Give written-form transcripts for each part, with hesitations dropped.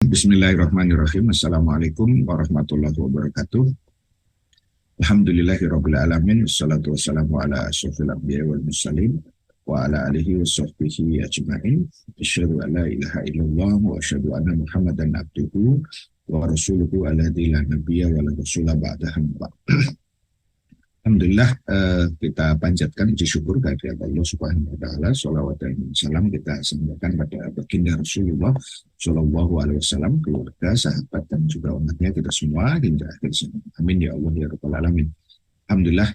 Bismillahirrahmanirrahim. Assalamualaikum warahmatullahi wabarakatuh. Alhamdulillahirabbil alamin. Wassalatu wassalamu ala asyrofil anbiya'i wal mursalin wa ala alihi washabbihi ajma'in. Asyhadu an la ilaha illallah wa asyhadu anna Muhammadan abduhu wa rasuluhu alladzi la nabiyya wa la rasula ba'dahu. Alhamdulillah, kita panjatkan puji syukur kehadirat Allah Subhanahu wa taala. Shalawat dan salam kita sampaikan pada baginda Rasulullah Shallallahu alaihi wasallam, keluarga, sahabat dan juga umatnya kita semua hingga akhir zaman. Amin ya Allah ya rabbal alamin. Alhamdulillah,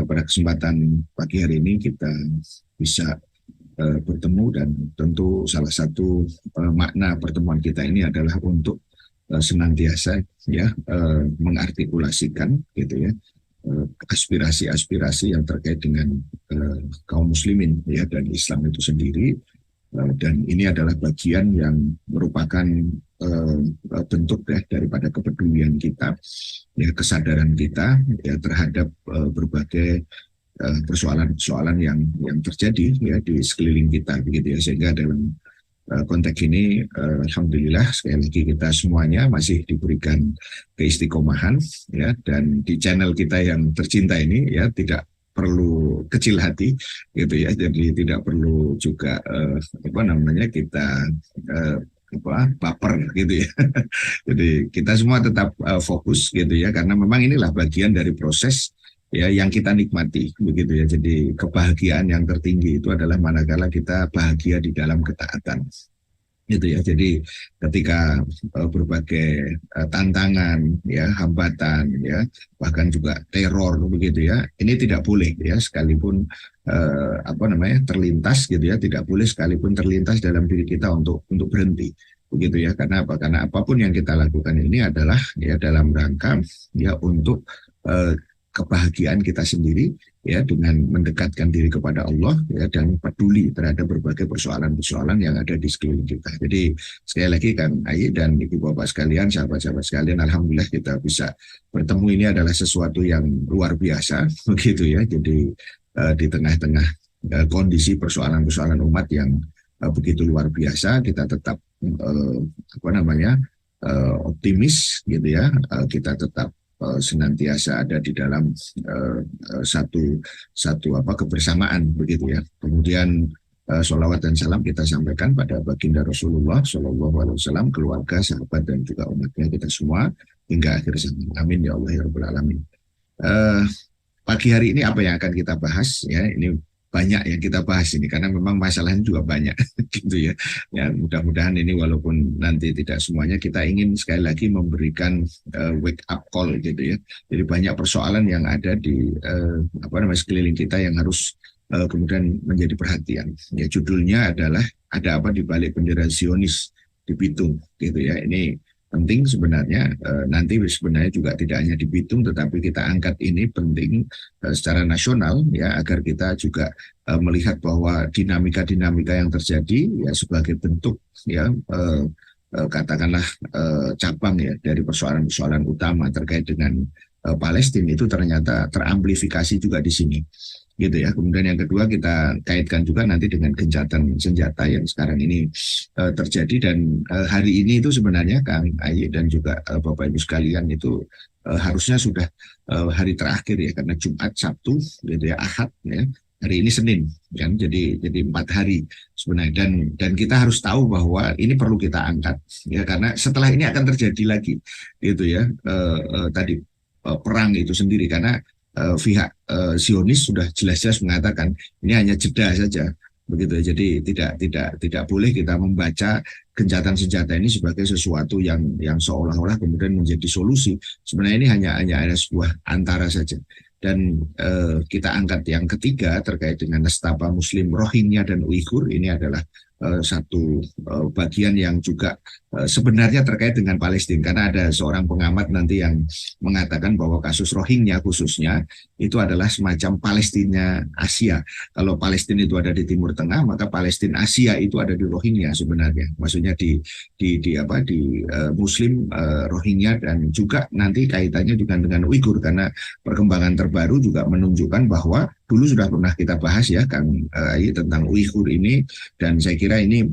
pada kesempatan pagi hari ini kita bisa bertemu, dan tentu salah satu makna pertemuan kita ini adalah untuk senantiasa mengartikulasikan gitu ya aspirasi-aspirasi yang terkait dengan kaum muslimin ya dan Islam itu sendiri, dan ini adalah bagian yang merupakan bentuk daripada kepedulian kita ya, kesadaran kita ya terhadap berbagai persoalan-persoalan yang terjadi ya di sekeliling kita begitu ya, sehingga dalam konteks ini alhamdulillah sekali lagi kita semuanya masih diberikan keistiqomahan ya, dan di channel kita yang tercinta ini ya tidak perlu kecil hati gitu ya, jadi tidak perlu juga kita baper gitu ya. Jadi kita semua tetap fokus gitu ya, karena memang inilah bagian dari proses ya yang kita nikmati begitu ya. Jadi kebahagiaan yang tertinggi itu adalah manakala kita bahagia di dalam ketaatan gitu ya. Jadi ketika berbagai tantangan ya, hambatan ya, bahkan juga teror begitu ya, ini tidak boleh ya sekalipun terlintas gitu ya, tidak boleh sekalipun terlintas dalam diri kita untuk berhenti begitu ya. Karena apa? Karena apapun yang kita lakukan ini adalah ya dalam rangka ya untuk kebahagiaan kita sendiri ya, dengan mendekatkan diri kepada Allah ya, dan peduli terhadap berbagai persoalan-persoalan yang ada di sekeliling kita. Jadi sekali lagi Kang Ayi dan Ibu Bapak sekalian, sahabat-sahabat sekalian, alhamdulillah kita bisa bertemu, ini adalah sesuatu yang luar biasa begitu ya. Jadi di tengah-tengah kondisi persoalan-persoalan umat yang begitu luar biasa, kita tetap optimis gitu ya, kita tetap senantiasa ada di dalam satu kebersamaan begitu ya. Kemudian sholawat dan salam kita sampaikan pada baginda Rasulullah Shallallahu alaihi wasallam, keluarga, sahabat dan juga umatnya kita semua hingga akhir zaman. Amin ya Allah ya rabbal alamin. Pagi hari ini apa yang akan kita bahas ya, ini banyak yang kita bahas ini karena memang masalahnya juga banyak gitu ya. Ya mudah-mudahan ini walaupun nanti tidak semuanya, kita ingin sekali lagi memberikan wake up call gitu ya. Jadi banyak persoalan yang ada di sekeliling kita yang harus kemudian menjadi perhatian. Ya judulnya adalah ada apa di balik bendera Zionis di Bitung gitu ya. Ini penting sebenarnya, nanti sebenarnya juga tidak hanya di Bitung, tetapi kita angkat ini penting secara nasional ya, agar kita juga melihat bahwa dinamika-dinamika yang terjadi ya sebagai bentuk ya katakanlah cabang ya dari persoalan-persoalan utama terkait dengan Palestina itu ternyata teramplifikasi juga di sini gitu ya. Kemudian yang kedua kita kaitkan juga nanti dengan gencatan senjata yang sekarang ini terjadi, dan hari ini itu sebenarnya Kang Ayi dan juga Bapak Ibu sekalian itu harusnya sudah hari terakhir ya, karena Jumat, Sabtu gitu ya, Ahad ya, hari ini Senin kan, jadi 4 hari sebenarnya, dan kita harus tahu bahwa ini perlu kita angkat ya, karena setelah ini akan terjadi lagi gitu ya perang itu sendiri, karena pihak Zionis sudah jelas-jelas mengatakan ini hanya jeda saja begitu. Jadi tidak boleh kita membaca gencatan senjata ini sebagai sesuatu yang seolah-olah kemudian menjadi solusi. Sebenarnya ini hanya sebuah antara saja. Dan kita angkat yang ketiga terkait dengan nestapa Muslim Rohingya dan Uighur. Ini adalah satu bagian yang juga sebenarnya terkait dengan Palestina, karena ada seorang pengamat nanti yang mengatakan bahwa kasus Rohingya khususnya itu adalah semacam Palestina Asia. Kalau Palestina itu ada di Timur Tengah, maka Palestina Asia itu ada di Rohingya sebenarnya. Maksudnya di Muslim Rohingya, dan juga nanti kaitannya juga dengan Uighur, karena perkembangan terbaru juga menunjukkan bahwa dulu sudah pernah kita bahas ya Kang tentang Uighur ini, dan saya kira ini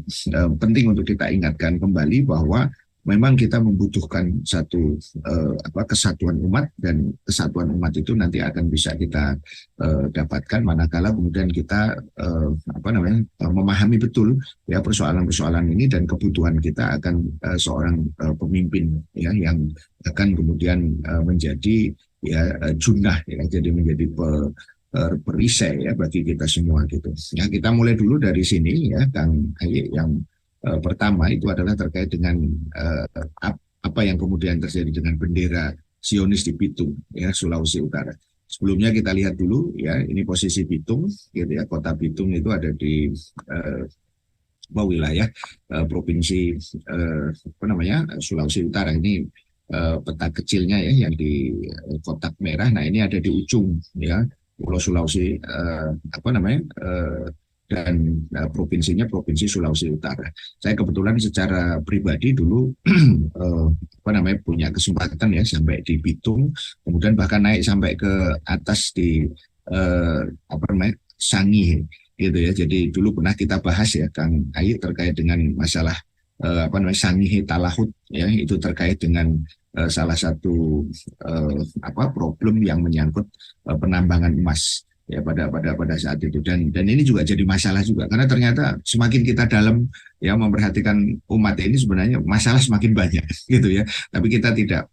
penting untuk kita ingatkan kembali bahwa memang kita membutuhkan satu kesatuan umat, dan kesatuan umat itu nanti akan bisa kita dapatkan manakala kemudian kita memahami betul ya persoalan-persoalan ini, dan kebutuhan kita akan seorang pemimpin ya yang akan kemudian menjadi ya junnah ya, jadi menjadi perisai ya bagi kita semua gitu. Ya, kita mulai dulu dari sini ya Kang Aye. Yang pertama itu adalah terkait dengan uh, apa yang kemudian terjadi dengan bendera Zionis di Bitung, ya Sulawesi Utara. Sebelumnya kita lihat dulu ya, ini posisi Bitung, gitu ya. Kota Bitung itu ada di uh, wilayah provinsi Sulawesi Utara. Ini peta kecilnya ya yang di kotak merah. Nah ini ada di ujung ya Pulau Sulawesi dan provinsinya Provinsi Sulawesi Utara. Saya kebetulan secara pribadi dulu punya kesempatan ya sampai di Bitung, kemudian bahkan naik sampai ke atas di Sangihe gitu ya. Jadi dulu pernah kita bahas ya Kang Ayi terkait dengan masalah Sangihe Talahut ya, itu terkait dengan salah satu problem yang menyangkut penambangan emas ya pada saat itu, dan ini juga jadi masalah juga karena ternyata semakin kita dalam ya memperhatikan umat ini sebenarnya masalah semakin banyak gitu ya, tapi kita tidak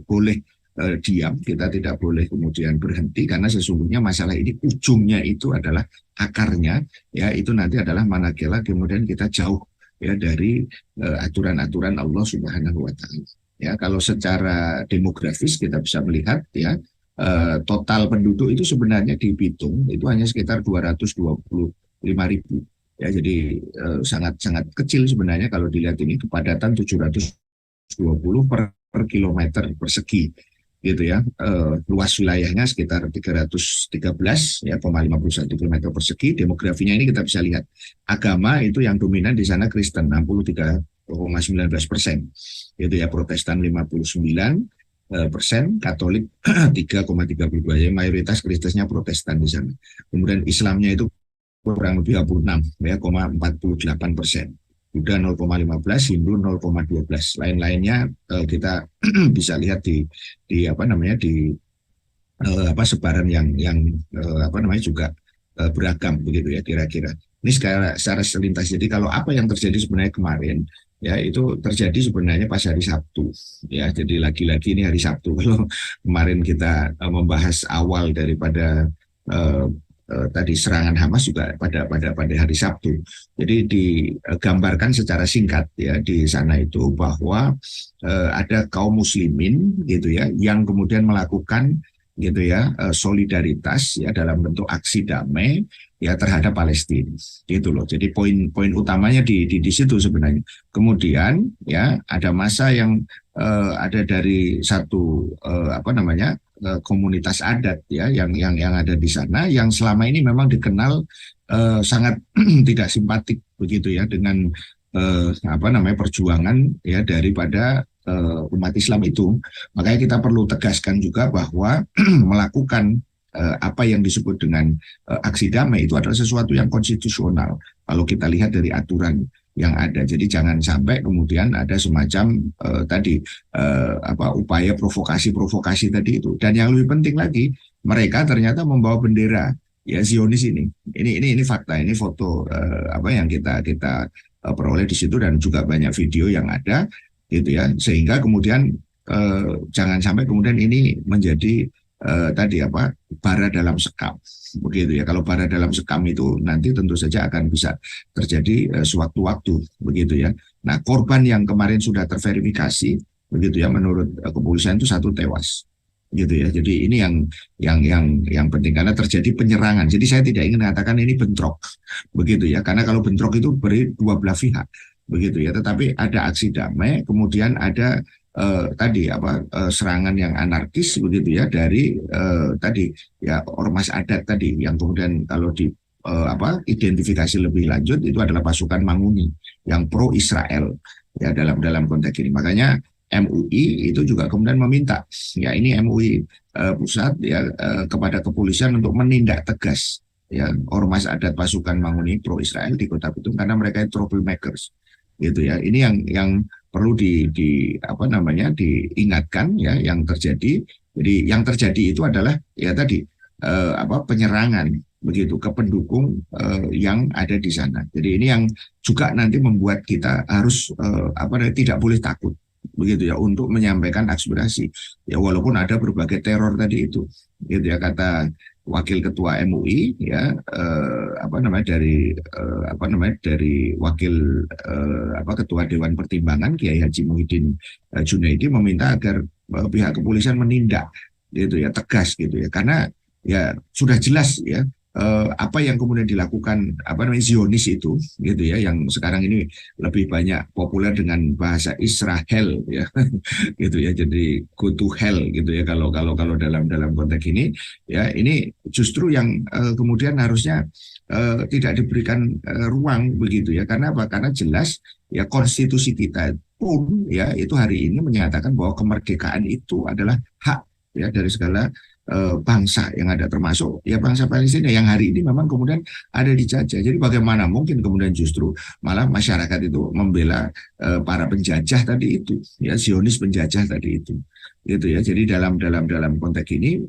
boleh diam, kita tidak boleh kemudian berhenti, karena sesungguhnya masalah ini ujungnya itu adalah akarnya ya itu nanti adalah manakala kemudian kita jauh ya dari aturan-aturan Allah Subhanahu wa taala. Ya, kalau secara demografis kita bisa melihat ya total penduduk itu sebenarnya di Bitung itu hanya sekitar 225.000 ya, jadi sangat kecil sebenarnya kalau dilihat ini kepadatan 720 per kilometer persegi gitu ya. Luas wilayahnya sekitar 313 ya 51 kilometer persegi. Demografinya ini kita bisa lihat agama itu yang dominan di sana Kristen 63,19%, gitu ya. Protestan 59%, Katolik 3,32, ya mayoritas Kristennya Protestan di sana. Kemudian Islamnya itu kurang lebih 36 ya 0,48%. Buddha 0,15, Hindu 0,12. Lain-lainnya kita bisa lihat di sebaran yang juga beragam begitu ya kira-kira. Ini secara selintas. Jadi kalau apa yang terjadi sebenarnya kemarin ya itu terjadi sebenarnya pas hari Sabtu ya. Jadi lagi-lagi ini hari Sabtu. Kalau kemarin kita membahas awal daripada tadi serangan Hamas juga pada hari Sabtu. Jadi digambarkan secara singkat ya di sana itu bahwa ada kaum muslimin gitu ya yang kemudian melakukan gitu ya solidaritas ya dalam bentuk aksi damai ya terhadap Palestina gitu loh. Jadi poin utamanya di situ sebenarnya. Kemudian ya ada masa yang ada dari satu komunitas adat ya yang ada di sana yang selama ini memang dikenal sangat tidak simpatik begitu ya dengan perjuangan ya daripada umat Islam itu. Makanya kita perlu tegaskan juga bahwa melakukan apa yang disebut dengan aksi damai itu adalah sesuatu yang konstitusional kalau kita lihat dari aturan yang ada. Jadi jangan sampai kemudian ada semacam upaya provokasi tadi itu. Dan yang lebih penting lagi, mereka ternyata membawa bendera ya Zionis ini. Ini fakta, ini foto yang kita peroleh di situ, dan juga banyak video yang ada gitu ya. Sehingga kemudian jangan sampai kemudian ini menjadi bara dalam sekam begitu ya. Kalau bara dalam sekam itu nanti tentu saja akan bisa terjadi sewaktu-waktu begitu ya. Nah, korban yang kemarin sudah terverifikasi begitu ya, menurut kepolisian itu 1 tewas gitu ya. Jadi ini yang penting karena terjadi penyerangan. Jadi saya tidak ingin mengatakan ini bentrok begitu ya, karena kalau bentrok itu beri dua belah pihak begitu ya. Tetapi ada aksi damai, kemudian ada serangan yang anarkis begitu ya dari ormas adat tadi yang kemudian kalau di identifikasi lebih lanjut itu adalah pasukan Manguni yang pro Israel ya dalam konteks ini. Makanya MUI itu juga kemudian meminta ya ini MUI pusat ya kepada kepolisian untuk menindak tegas ya ormas adat pasukan Manguni pro Israel di Kota Bitung karena mereka itu troublemakers gitu ya. Ini yang perlu apa namanya diingatkan ya yang terjadi. Jadi yang terjadi itu adalah ya tadi apa penyerangan begitu ke pendukung yang ada di sana. Jadi ini yang juga nanti membuat kita harus apa tidak boleh takut begitu ya untuk menyampaikan aspirasi ya walaupun ada berbagai teror tadi itu gitu ya kata wakil ketua MUI ya apa namanya dari wakil apa ketua Dewan Pertimbangan Kiai Haji Muhyiddin Junaidi meminta agar pihak kepolisian menindak gitu ya tegas gitu ya karena ya sudah jelas ya apa yang kemudian dilakukan apa namanya Zionis itu gitu ya yang sekarang ini lebih banyak populer dengan bahasa Israel ya gitu ya jadi go to hell gitu ya kalau dalam konteks ini ya ini justru yang kemudian harusnya tidak diberikan ruang begitu ya karena apa karena jelas ya konstitusi kita pun ya itu hari ini menyatakan bahwa kemerdekaan itu adalah hak ya dari segala bangsa yang ada termasuk ya bangsa Palestina yang hari ini memang kemudian ada dijajah. Jadi bagaimana mungkin kemudian justru malah masyarakat itu membela para penjajah tadi itu ya Zionis penjajah tadi itu gitu ya. Jadi dalam konteks ini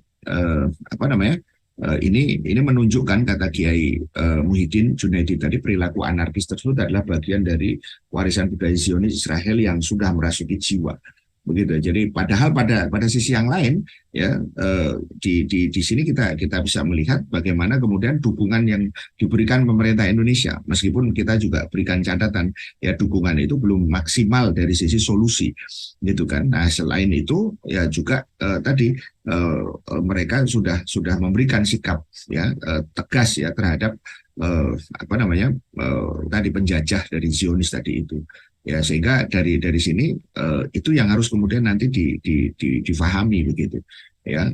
apa namanya ini menunjukkan kata Kiai Muhyiddin Junaidi tadi perilaku anarkis tersebut adalah bagian dari warisan budaya Zionis Israel yang sudah merasuki jiwa begitu. Jadi padahal pada sisi yang lain ya di sini kita bisa melihat bagaimana kemudian dukungan yang diberikan pemerintah Indonesia meskipun kita juga berikan catatan ya dukungan itu belum maksimal dari sisi solusi gitu kan. Nah selain itu ya juga tadi mereka sudah memberikan sikap ya tegas ya terhadap apa namanya tadi penjajah dari Zionis tadi itu. Ya sehingga dari sini itu yang harus kemudian nanti difahami begitu ya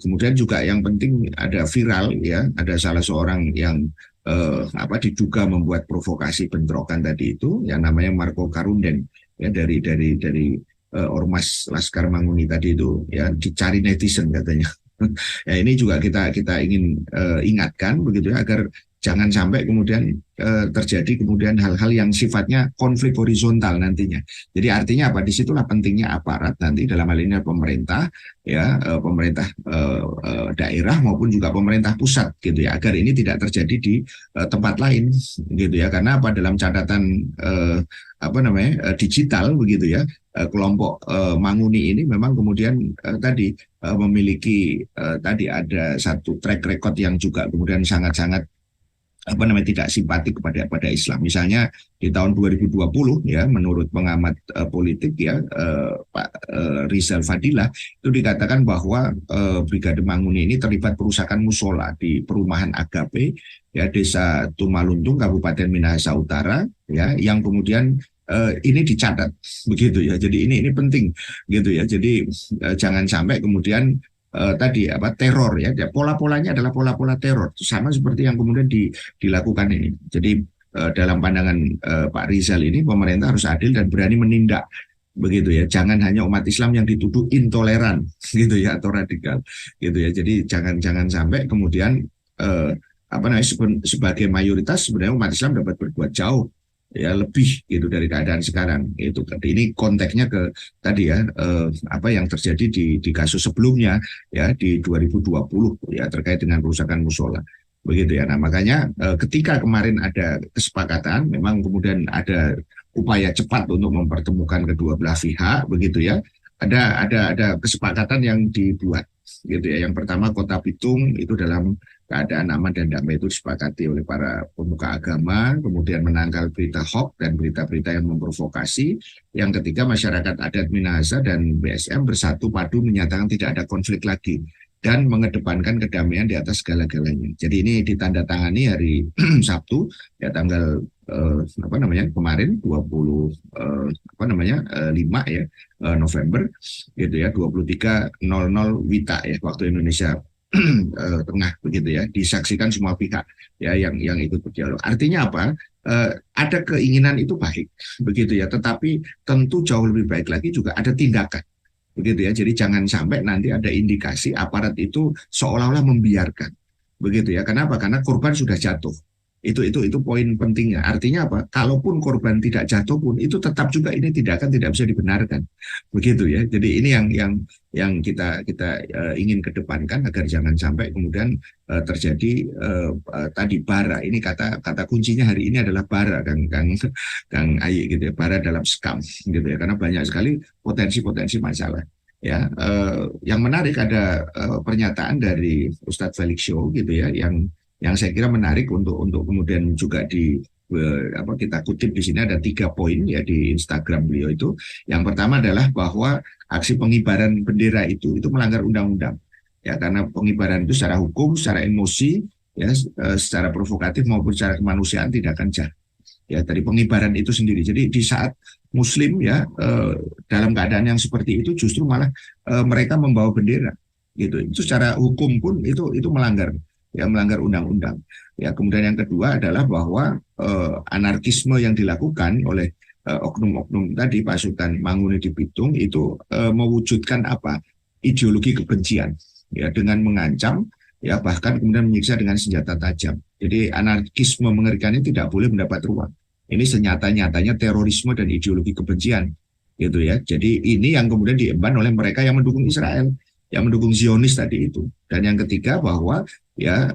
kemudian juga yang penting ada viral ya ada salah seorang yang apa diduga membuat provokasi bentrokan tadi itu yang namanya Marco Karunden ya dari Ormas Laskar Manguni tadi itu ya dicari netizen katanya. Ya ini juga kita ingin ingatkan begitu ya agar jangan sampai kemudian terjadi kemudian hal-hal yang sifatnya konflik horizontal nantinya. Jadi artinya apa? Disitulah pentingnya aparat nanti dalam hal ini pemerintah ya pemerintah daerah maupun juga pemerintah pusat gitu ya agar ini tidak terjadi di tempat lain gitu ya karena apa dalam catatan apa namanya digital begitu ya kelompok Manguni ini memang kemudian tadi memiliki tadi ada satu track record yang juga kemudian sangat-sangat apa namanya tidak simpatik pada Islam. Misalnya di tahun 2020 ya menurut pengamat politik ya Pak Rizal Fadilah itu dikatakan bahwa Brigade Manguni ini terlibat perusakan musola di perumahan Agape ya Desa Tumaluntung Kabupaten Minahasa Utara ya yang kemudian ini dicatat begitu ya. Jadi ini penting gitu ya. Jadi jangan sampai kemudian tadi apa teror ya pola-polanya adalah pola-pola teror sama seperti yang kemudian dilakukan ini. Jadi dalam pandangan Pak Rizal ini pemerintah harus adil dan berani menindak begitu ya. Jangan hanya umat Islam yang dituduh intoleran gitu ya atau radikal gitu ya. Jadi jangan sampai kemudian apa namanya sebagai mayoritas sebenarnya umat Islam dapat berbuat jauh ya lebih gitu dari keadaan sekarang itu ini konteksnya ke tadi ya apa yang terjadi di kasus sebelumnya ya di 2020 ya terkait dengan perusakan musola begitu ya. Nah makanya ketika kemarin ada kesepakatan memang kemudian ada upaya cepat untuk mempertemukan kedua belah pihak begitu ya ada kesepakatan yang dibuat gitu ya. Yang pertama Kota Bitung itu dalam keadaan aman dan damai itu disepakati oleh para pemuka agama, kemudian menangkal berita hoax dan berita-berita yang memprovokasi. Yang ketiga masyarakat adat Minahasa dan BSM bersatu padu menyatakan tidak ada konflik lagi dan mengedepankan kedamaian di atas segala-galanya. Jadi ini ditandatangani hari Sabtu ya tanggal apa namanya kemarin 20 apa namanya 5 ya November gitu ya 23.00 WITA ya waktu Indonesia tengah begitu ya disaksikan semua pihak ya yang ikut berdialog. Artinya apa? Ada keinginan itu baik begitu ya, tetapi tentu jauh lebih baik lagi juga ada tindakan begitu ya. Jadi jangan sampai nanti ada indikasi aparat itu seolah-olah membiarkan begitu ya. Kenapa? Karena korban sudah jatuh Itu poin pentingnya. Artinya apa? Kalaupun korban tidak jatuh pun itu tetap juga ini tidak bisa dibenarkan. Begitu ya. Jadi ini yang kita ingin kedepankan agar jangan sampai kemudian terjadi tadi bara. Ini kata kuncinya hari ini adalah bara, Kang Ayi gitu ya. Bara dalam skam gitu ya. Karena banyak sekali potensi-potensi masalah. Ya, yang menarik ada pernyataan dari Ustadz Felix Show gitu ya, yang saya kira menarik untuk kemudian juga kita kutip di sini ada 3 poin ya di Instagram beliau itu. Yang pertama adalah bahwa aksi pengibaran bendera itu melanggar undang-undang ya, karena pengibaran itu secara hukum, secara emosi ya, secara provokatif maupun secara kemanusiaan tidak akan jahat ya, dari pengibaran itu sendiri. Jadi di saat Muslim ya dalam keadaan yang seperti itu justru malah mereka membawa bendera gitu. Itu secara hukum pun itu melanggar undang-undang. Ya, kemudian yang kedua adalah bahwa anarkisme yang dilakukan oleh oknum-oknum tadi pasukan Manguni di Bitung itu mewujudkan apa? Ideologi kebencian ya, dengan mengancam ya, bahkan kemudian menyiksa dengan senjata tajam. Jadi anarkisme mengerikan ini tidak boleh mendapat ruang. Ini senyata-nyatanya terorisme dan ideologi kebencian gitu ya. Jadi ini yang kemudian diemban oleh mereka yang mendukung Israel, yang mendukung Zionis tadi itu. Dan yang ketiga bahwa ya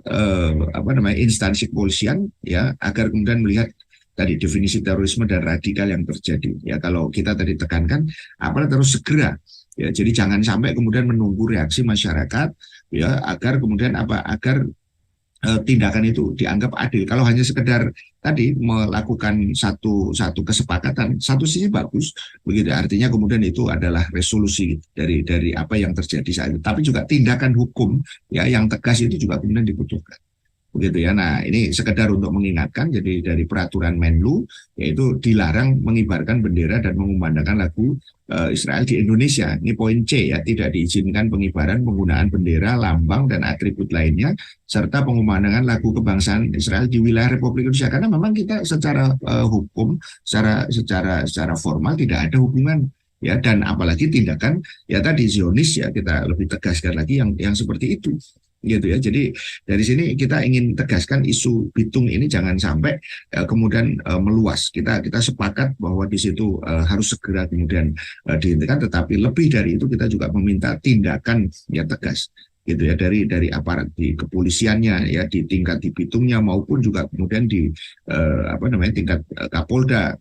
instansi kepolisian ya agar kemudian melihat tadi definisi terorisme dan radikal yang terjadi. Ya kalau kita tadi tekankan aparat harus segera ya, jadi jangan sampai kemudian menunggu reaksi masyarakat ya, agar kemudian agar tindakan itu dianggap adil. Kalau hanya sekedar tadi melakukan satu kesepakatan, satu sisi bagus, begitu. Artinya kemudian itu adalah resolusi dari apa yang terjadi saat itu. Tapi juga tindakan hukum ya yang tegas itu juga kemudian dibutuhkan. Begitu ya. Nah, ini sekedar untuk mengingatkan, jadi dari peraturan Menlu yaitu dilarang mengibarkan bendera dan mengumandangkan lagu Israel di Indonesia. Ini poin C ya, tidak diizinkan pengibaran, penggunaan bendera, lambang dan atribut lainnya serta pengumandangan lagu kebangsaan Israel di wilayah Republik Indonesia, karena memang kita secara hukum, secara formal tidak ada hubungan ya, dan apalagi tindakan ya tadi Zionis ya, kita lebih tegaskan lagi yang seperti itu gitu ya. Jadi dari sini kita ingin tegaskan isu Bitung ini jangan sampai kemudian meluas. Kita sepakat bahwa di situ harus segera kemudian dihentikan, tetapi lebih dari itu kita juga meminta tindakan ya tegas gitu ya, dari aparat di kepolisiannya ya, di tingkat di Bitungnya maupun juga kemudian di tingkat Kapolda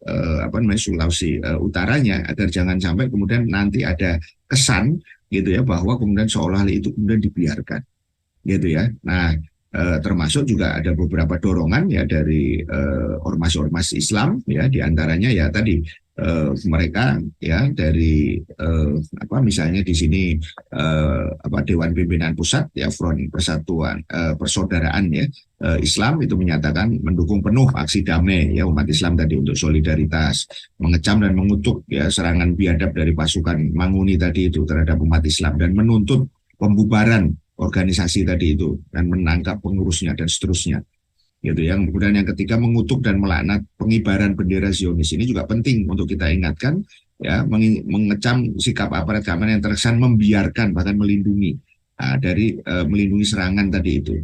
Sulawesi Utaranya, agar jangan sampai kemudian nanti ada kesan gitu ya bahwa kemudian seolah-olah itu kemudian dibiarkan gitu ya. Nah, termasuk juga ada beberapa dorongan ya dari ormas-ormas Islam ya, diantaranya ya tadi mereka ya dari misalnya di sini Dewan Pimpinan Pusat ya, Front Persatuan Persaudaraan ya Islam itu menyatakan mendukung penuh aksi damai ya umat Islam tadi untuk solidaritas, mengecam dan mengutuk ya serangan biadab dari pasukan Manguni tadi itu terhadap umat Islam, dan menuntut pembubaran organisasi tadi itu dan menangkap pengurusnya dan seterusnya gitu ya. Kemudian yang ketiga mengutuk dan melaknat pengibaran bendera Zionis. Ini juga penting untuk kita ingatkan ya, mengecam sikap aparat keamanan yang terkesan membiarkan bahkan melindungi dari melindungi serangan tadi itu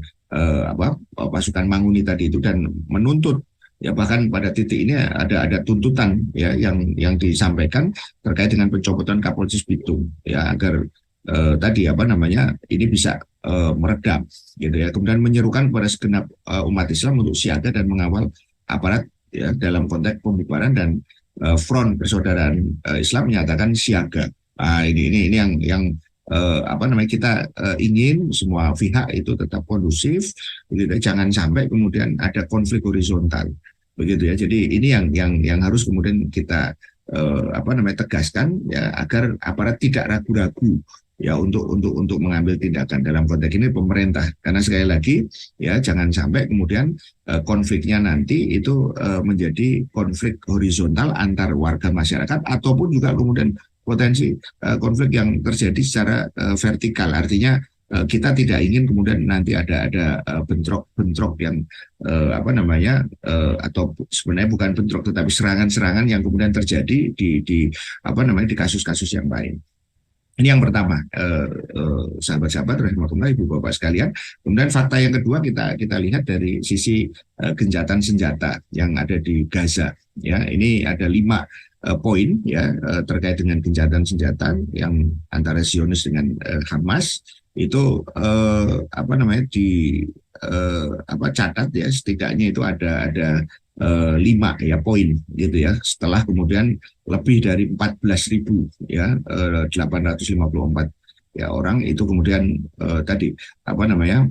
pasukan Manguni tadi itu, dan menuntut ya, bahkan pada titik ini ada tuntutan ya yang disampaikan terkait dengan pencopotan Kapolres Bitung ya, agar ini bisa meredam gitu ya. Kemudian menyerukan kepada segenap umat Islam untuk siaga dan mengawal aparat ya dalam konteks pembubaran, dan Front Persaudaraan Islam menyatakan siaga. Ini yang kita ingin semua pihak itu tetap kondusif begitu, jangan sampai kemudian ada konflik horizontal begitu ya. Jadi ini yang harus kemudian kita tegaskan ya, agar aparat tidak ragu-ragu ya untuk mengambil tindakan dalam konteks ini pemerintah, karena sekali lagi ya jangan sampai kemudian konfliknya nanti itu menjadi konflik horizontal antar warga masyarakat, ataupun juga kemudian potensi konflik yang terjadi secara vertikal. Artinya kita tidak ingin kemudian nanti ada bentrok yang atau sebenarnya bukan bentrok tetapi serangan-serangan yang kemudian terjadi di kasus-kasus yang lain. Ini yang pertama, sahabat-sahabat, rahmatullah, ibu bapak sekalian. Kemudian fakta yang kedua kita lihat dari sisi gencatan senjata yang ada di Gaza. Ya, ini ada 5 poin ya terkait dengan gencatan senjata yang antara Zionis dengan Hamas itu apa namanya apa catat ya, setidaknya itu ada 5 poin gitu ya, setelah kemudian lebih dari 14.000 ya 854 ya orang itu kemudian tadi apa namanya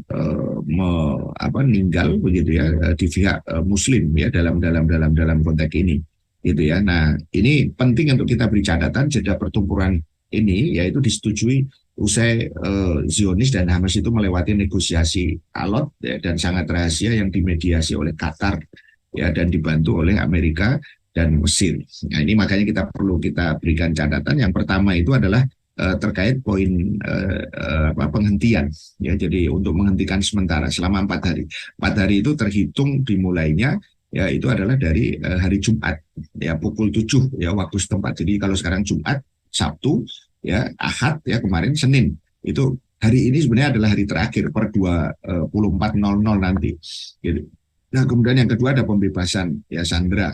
meninggal begitu ya di pihak Muslim ya dalam konteks ini gitu ya. Nah, ini penting untuk kita beri catatan, jeda pertempuran ini yaitu disetujui usai Zionis dan Hamas itu melewati negosiasi alot ya, dan sangat rahasia yang dimediasi oleh Qatar ya dan dibantu oleh Amerika dan Mesir. Nah, ini makanya kita berikan catatan. Yang pertama itu adalah terkait poin penghentian ya. Jadi untuk menghentikan sementara selama 4 hari. 4 hari itu terhitung dimulainya ya itu adalah dari hari Jumat ya pukul 7 ya waktu setempat. Jadi kalau sekarang Jumat, Sabtu ya, Ahad ya, kemarin Senin. Itu hari ini sebenarnya adalah hari terakhir per 24.00 nanti gitu. Nah, kemudian yang kedua ada pembebasan ya sandera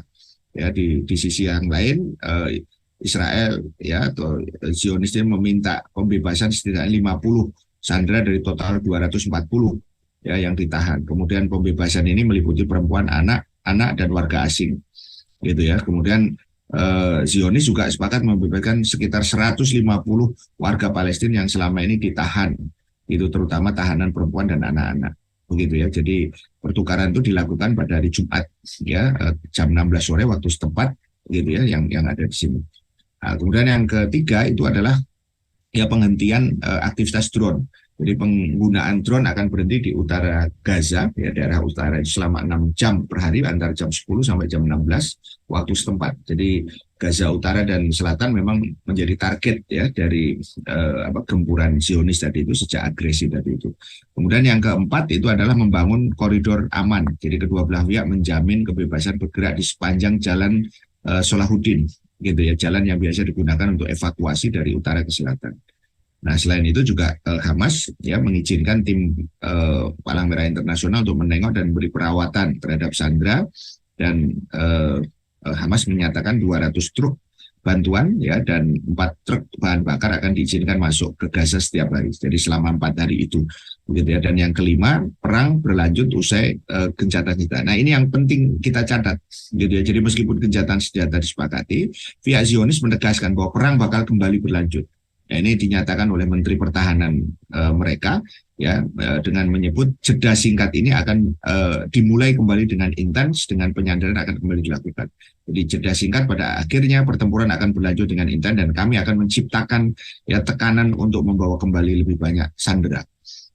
ya di sisi yang lain Israel ya atau Zionis meminta pembebasan setidaknya 50 sandera dari total 240 ya yang ditahan. Kemudian pembebasan ini meliputi perempuan, anak dan warga asing gitu ya. Kemudian Zionis juga sepakat membebaskan sekitar 150 warga Palestina yang selama ini ditahan, itu terutama tahanan perempuan dan anak-anak begitu ya. Jadi pertukaran itu dilakukan pada hari Jumat ya jam 16 sore waktu setempat gitu ya yang ada di sini. Nah, kemudian yang ketiga itu adalah ya penghentian aktivitas drone. Jadi penggunaan drone akan berhenti di utara Gaza, ya daerah utara selama 6 jam per hari antara jam 10 sampai jam 16 waktu setempat. Jadi Gaza Utara dan Selatan memang menjadi target ya dari gempuran Zionis tadi itu sejak agresi tadi itu. Kemudian yang keempat itu adalah membangun koridor aman. Jadi kedua belah pihak menjamin kebebasan bergerak di sepanjang jalan Solahuddin gitu ya, jalan yang biasa digunakan untuk evakuasi dari utara ke selatan. Nah, selain itu juga Hamas ya mengizinkan tim Palang Merah Internasional untuk menengok dan beri perawatan terhadap sandera, dan Hamas menyatakan 200 truk bantuan ya dan 4 truk bahan bakar akan diizinkan masuk ke Gaza setiap hari. Jadi selama 4 hari itu begitu ya. Dan yang kelima, perang berlanjut usai gencatan senjata. Nah, ini yang penting kita catat gitu ya. Jadi meskipun gencatan senjata disepakati, pihak Zionis menegaskan bahwa perang bakal kembali berlanjut. Ya, ini dinyatakan oleh Menteri Pertahanan mereka ya dengan menyebut jeda singkat ini akan dimulai kembali dengan intens, dengan penyandaran akan kembali dilakukan. Jadi jeda singkat pada akhirnya pertempuran akan berlanjut dengan intens dan kami akan menciptakan ya tekanan untuk membawa kembali lebih banyak sandera.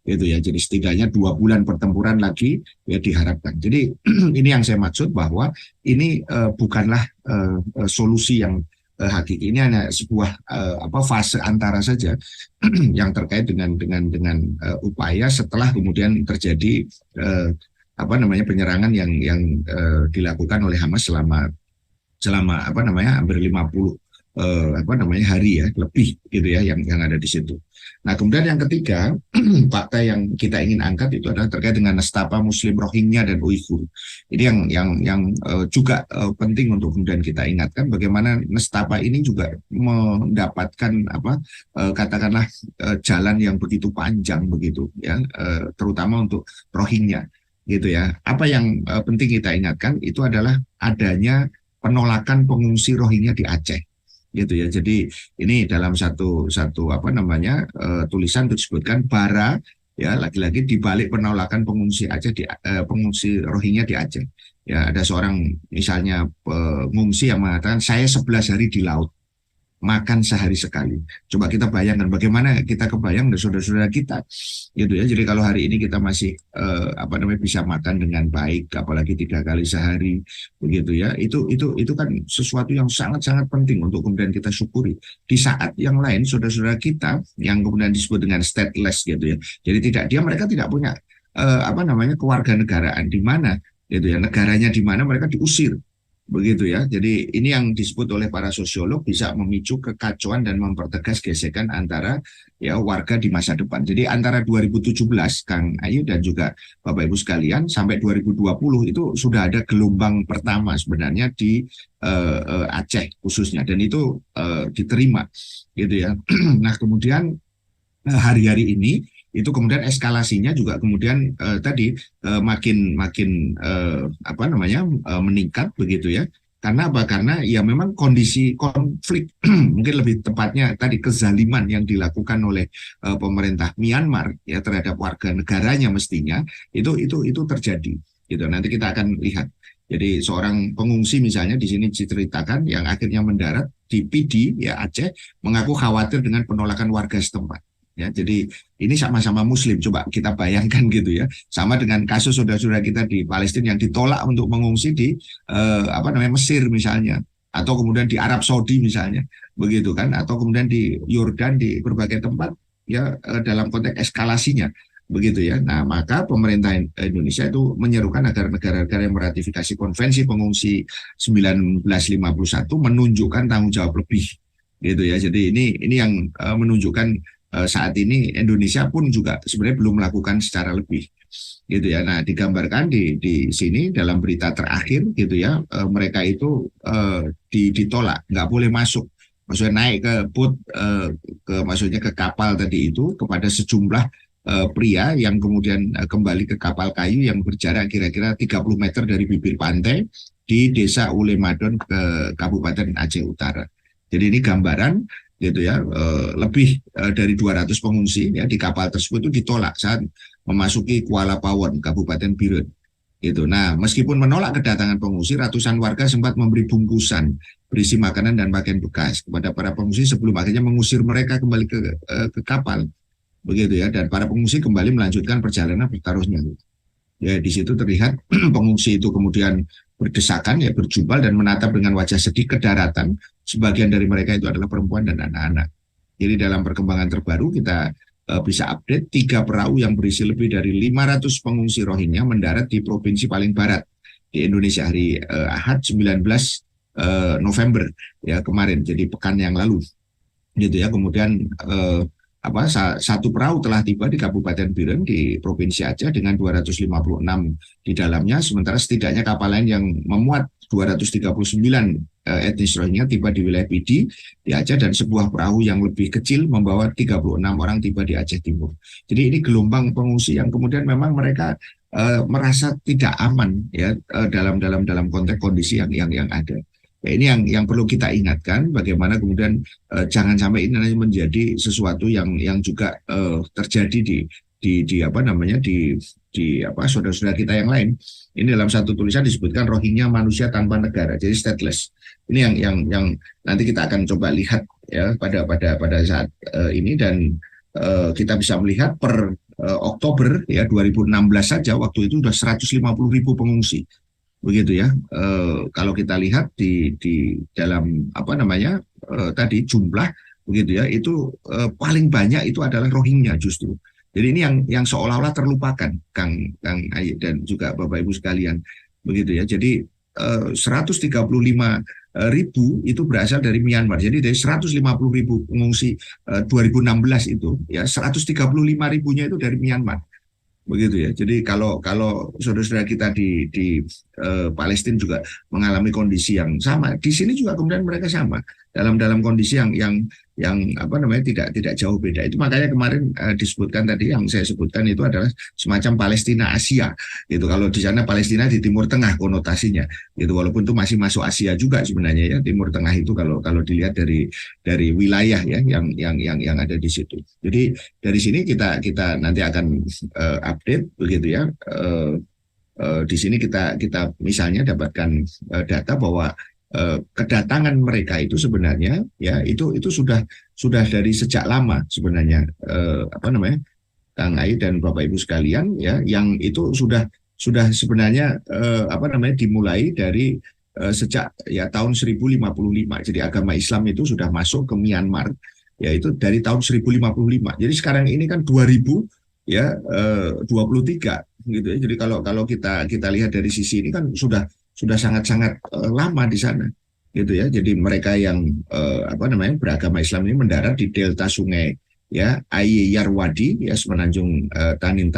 Gitu ya. Jadi setidaknya 2 bulan pertempuran lagi ya diharapkan. Jadi ini yang saya maksud bahwa ini bukanlah solusi yang hakiki. Ini hanya sebuah fase antara saja yang terkait dengan upaya setelah kemudian terjadi penyerangan yang dilakukan oleh Hamas selama hampir 50 hari ya lebih gitu ya yang ada di situ. Nah, kemudian yang ketiga fakta yang kita ingin angkat itu adalah terkait dengan nestapa Muslim Rohingya dan Uighur. Ini yang juga penting untuk kemudian kita ingatkan bagaimana nestapa ini juga mendapatkan katakanlah jalan yang begitu panjang begitu ya terutama untuk Rohingya gitu ya. Apa yang penting kita ingatkan itu adalah adanya penolakan pengungsi Rohingya di Aceh gitu ya. Jadi ini dalam satu tulisan itu disebutkan bara ya lagi-lagi di balik penolakan pengungsi Aceh pengungsi Rohingya di Aceh. Ya ada seorang misalnya pengungsi yang mengatakan saya 11 hari di laut, makan sehari sekali. Coba kita bayangkan bagaimana kita kebayang dari saudara-saudara kita gitu ya. Jadi kalau hari ini kita masih bisa makan dengan baik apalagi 3 kali sehari begitu ya. Itu kan sesuatu yang sangat-sangat penting untuk kemudian kita syukuri. Di saat yang lain saudara-saudara kita yang kemudian disebut dengan stateless gitu ya. Jadi mereka tidak punya kewarganegaraan di mana gitu ya. Negaranya di mana mereka diusir Begitu ya. Jadi ini yang disebut oleh para sosiolog bisa memicu kekacauan dan mempertegas gesekan antara ya warga di masa depan. Jadi antara 2017 Kang Ayu dan juga Bapak Ibu sekalian sampai 2020 itu sudah ada gelombang pertama sebenarnya di Aceh khususnya dan itu diterima gitu ya. Nah, kemudian hari-hari ini itu kemudian eskalasinya juga kemudian tadi makin makin apa namanya meningkat begitu ya. Karena apa? Karena ya memang kondisi konflik mungkin lebih tepatnya tadi kezaliman yang dilakukan oleh pemerintah Myanmar ya terhadap warga negaranya mestinya itu terjadi gitu. Nanti kita akan lihat. Jadi seorang pengungsi misalnya di sini diceritakan yang akhirnya mendarat di PD ya Aceh mengaku khawatir dengan penolakan warga setempat. Ya, jadi ini sama-sama Muslim. Coba kita bayangkan gitu ya. Sama dengan kasus saudara-saudara kita di Palestina yang ditolak untuk mengungsi di apa namanya Mesir misalnya, atau kemudian di Arab Saudi misalnya, begitu kan? Atau kemudian di Yordan di berbagai tempat ya dalam konteks eskalasinya, begitu ya. Nah, maka pemerintah Indonesia itu menyerukan agar negara-negara yang meratifikasi Konvensi Pengungsi 1951 menunjukkan tanggung jawab lebih, gitu ya. Jadi ini yang menunjukkan saat ini Indonesia pun juga sebenarnya belum melakukan secara lebih gitu ya. Nah, digambarkan di sini dalam berita terakhir gitu ya, mereka itu ditolak, nggak boleh masuk. Maksudnya naik ke boat maksudnya ke kapal tadi itu kepada sejumlah pria yang kemudian kembali ke kapal kayu yang berjarak kira-kira 30 meter dari bibir pantai di Desa Ulemadon ke Kabupaten Aceh Utara. Jadi ini gambaran gitu ya, lebih dari 200 pengungsi ya di kapal tersebut itu ditolak saat memasuki Kuala Pawon, Kabupaten Biren. Gitu. Nah, meskipun menolak kedatangan pengungsi, ratusan warga sempat memberi bungkusan berisi makanan dan pakaian bekas kepada para pengungsi sebelum akhirnya mengusir mereka kembali ke kapal. Begitu ya, dan para pengungsi kembali melanjutkan perjalanan bertaruhnya. Ya, di situ terlihat pengungsi itu kemudian berdesakan, ya berjubel dan menatap dengan wajah sedih ke daratan. Sebagian dari mereka itu adalah perempuan dan anak-anak. Jadi dalam perkembangan terbaru kita bisa update 3 perahu yang berisi lebih dari 500 pengungsi Rohingya mendarat di provinsi paling barat di Indonesia hari Ahad 19 November ya kemarin, jadi pekan yang lalu gitu ya. Kemudian satu perahu telah tiba di Kabupaten Biren di Provinsi Aceh dengan 256 di dalamnya, sementara setidaknya kapal lain yang memuat 239 etnis Rohingya tiba di wilayah Pidi di Aceh, dan sebuah perahu yang lebih kecil membawa 36 orang tiba di Aceh Timur. Jadi ini gelombang pengungsi yang kemudian memang mereka merasa tidak aman ya dalam konteks kondisi yang ada. Ya, ini yang perlu kita ingatkan, bagaimana kemudian jangan sampai ini menjadi sesuatu yang juga terjadi di apa namanya di apa saudara-saudara kita yang lain. Ini dalam satu tulisan disebutkan Rohingya manusia tanpa negara, jadi stateless. Ini yang nanti kita akan coba lihat ya pada saat ini, dan kita bisa melihat per Oktober ya 2016 saja waktu itu sudah 150.000 pengungsi. Begitu ya. Kalau kita lihat di dalam apa namanya tadi jumlah begitu ya, itu paling banyak itu adalah Rohingya justru. Jadi ini yang seolah-olah terlupakan, Kang Ayi dan juga Bapak Ibu sekalian, begitu ya. Jadi 135.000 itu berasal dari Myanmar. Jadi dari 150.000 pengungsi 2016 itu, ya 135.000-nya itu dari Myanmar. Begitu ya. Jadi kalau saudara-saudara kita di Palestina juga mengalami kondisi yang sama, di sini juga kemudian mereka sama dalam kondisi yang apa namanya tidak jauh beda. Itu makanya kemarin disebutkan tadi, yang saya sebutkan itu adalah semacam Palestina Asia. Gitu. Kalau di sana Palestina di Timur Tengah konotasinya, gitu. Walaupun itu masih masuk Asia juga sebenarnya ya. Timur Tengah itu kalau dilihat dari wilayah ya yang ada di situ. Jadi dari sini kita nanti akan update begitu ya. Di sini kita misalnya dapatkan data bahwa kedatangan mereka itu sebenarnya ya itu sudah dari sejak lama sebenarnya, apa namanya Kang Ai dan Bapak Ibu sekalian ya, yang itu sudah sebenarnya apa namanya dimulai dari sejak ya tahun 1055. Jadi agama Islam itu sudah masuk ke Myanmar ya itu dari tahun 1055. Jadi sekarang ini kan 2000 ya 23 gitu ya. Jadi kalau kita lihat dari sisi ini kan sudah sudah sangat-sangat lama di sana gitu ya. Jadi mereka yang beragama Islam ini mendarat di delta sungai ya Aye Yarwadi ya semenanjung Tanin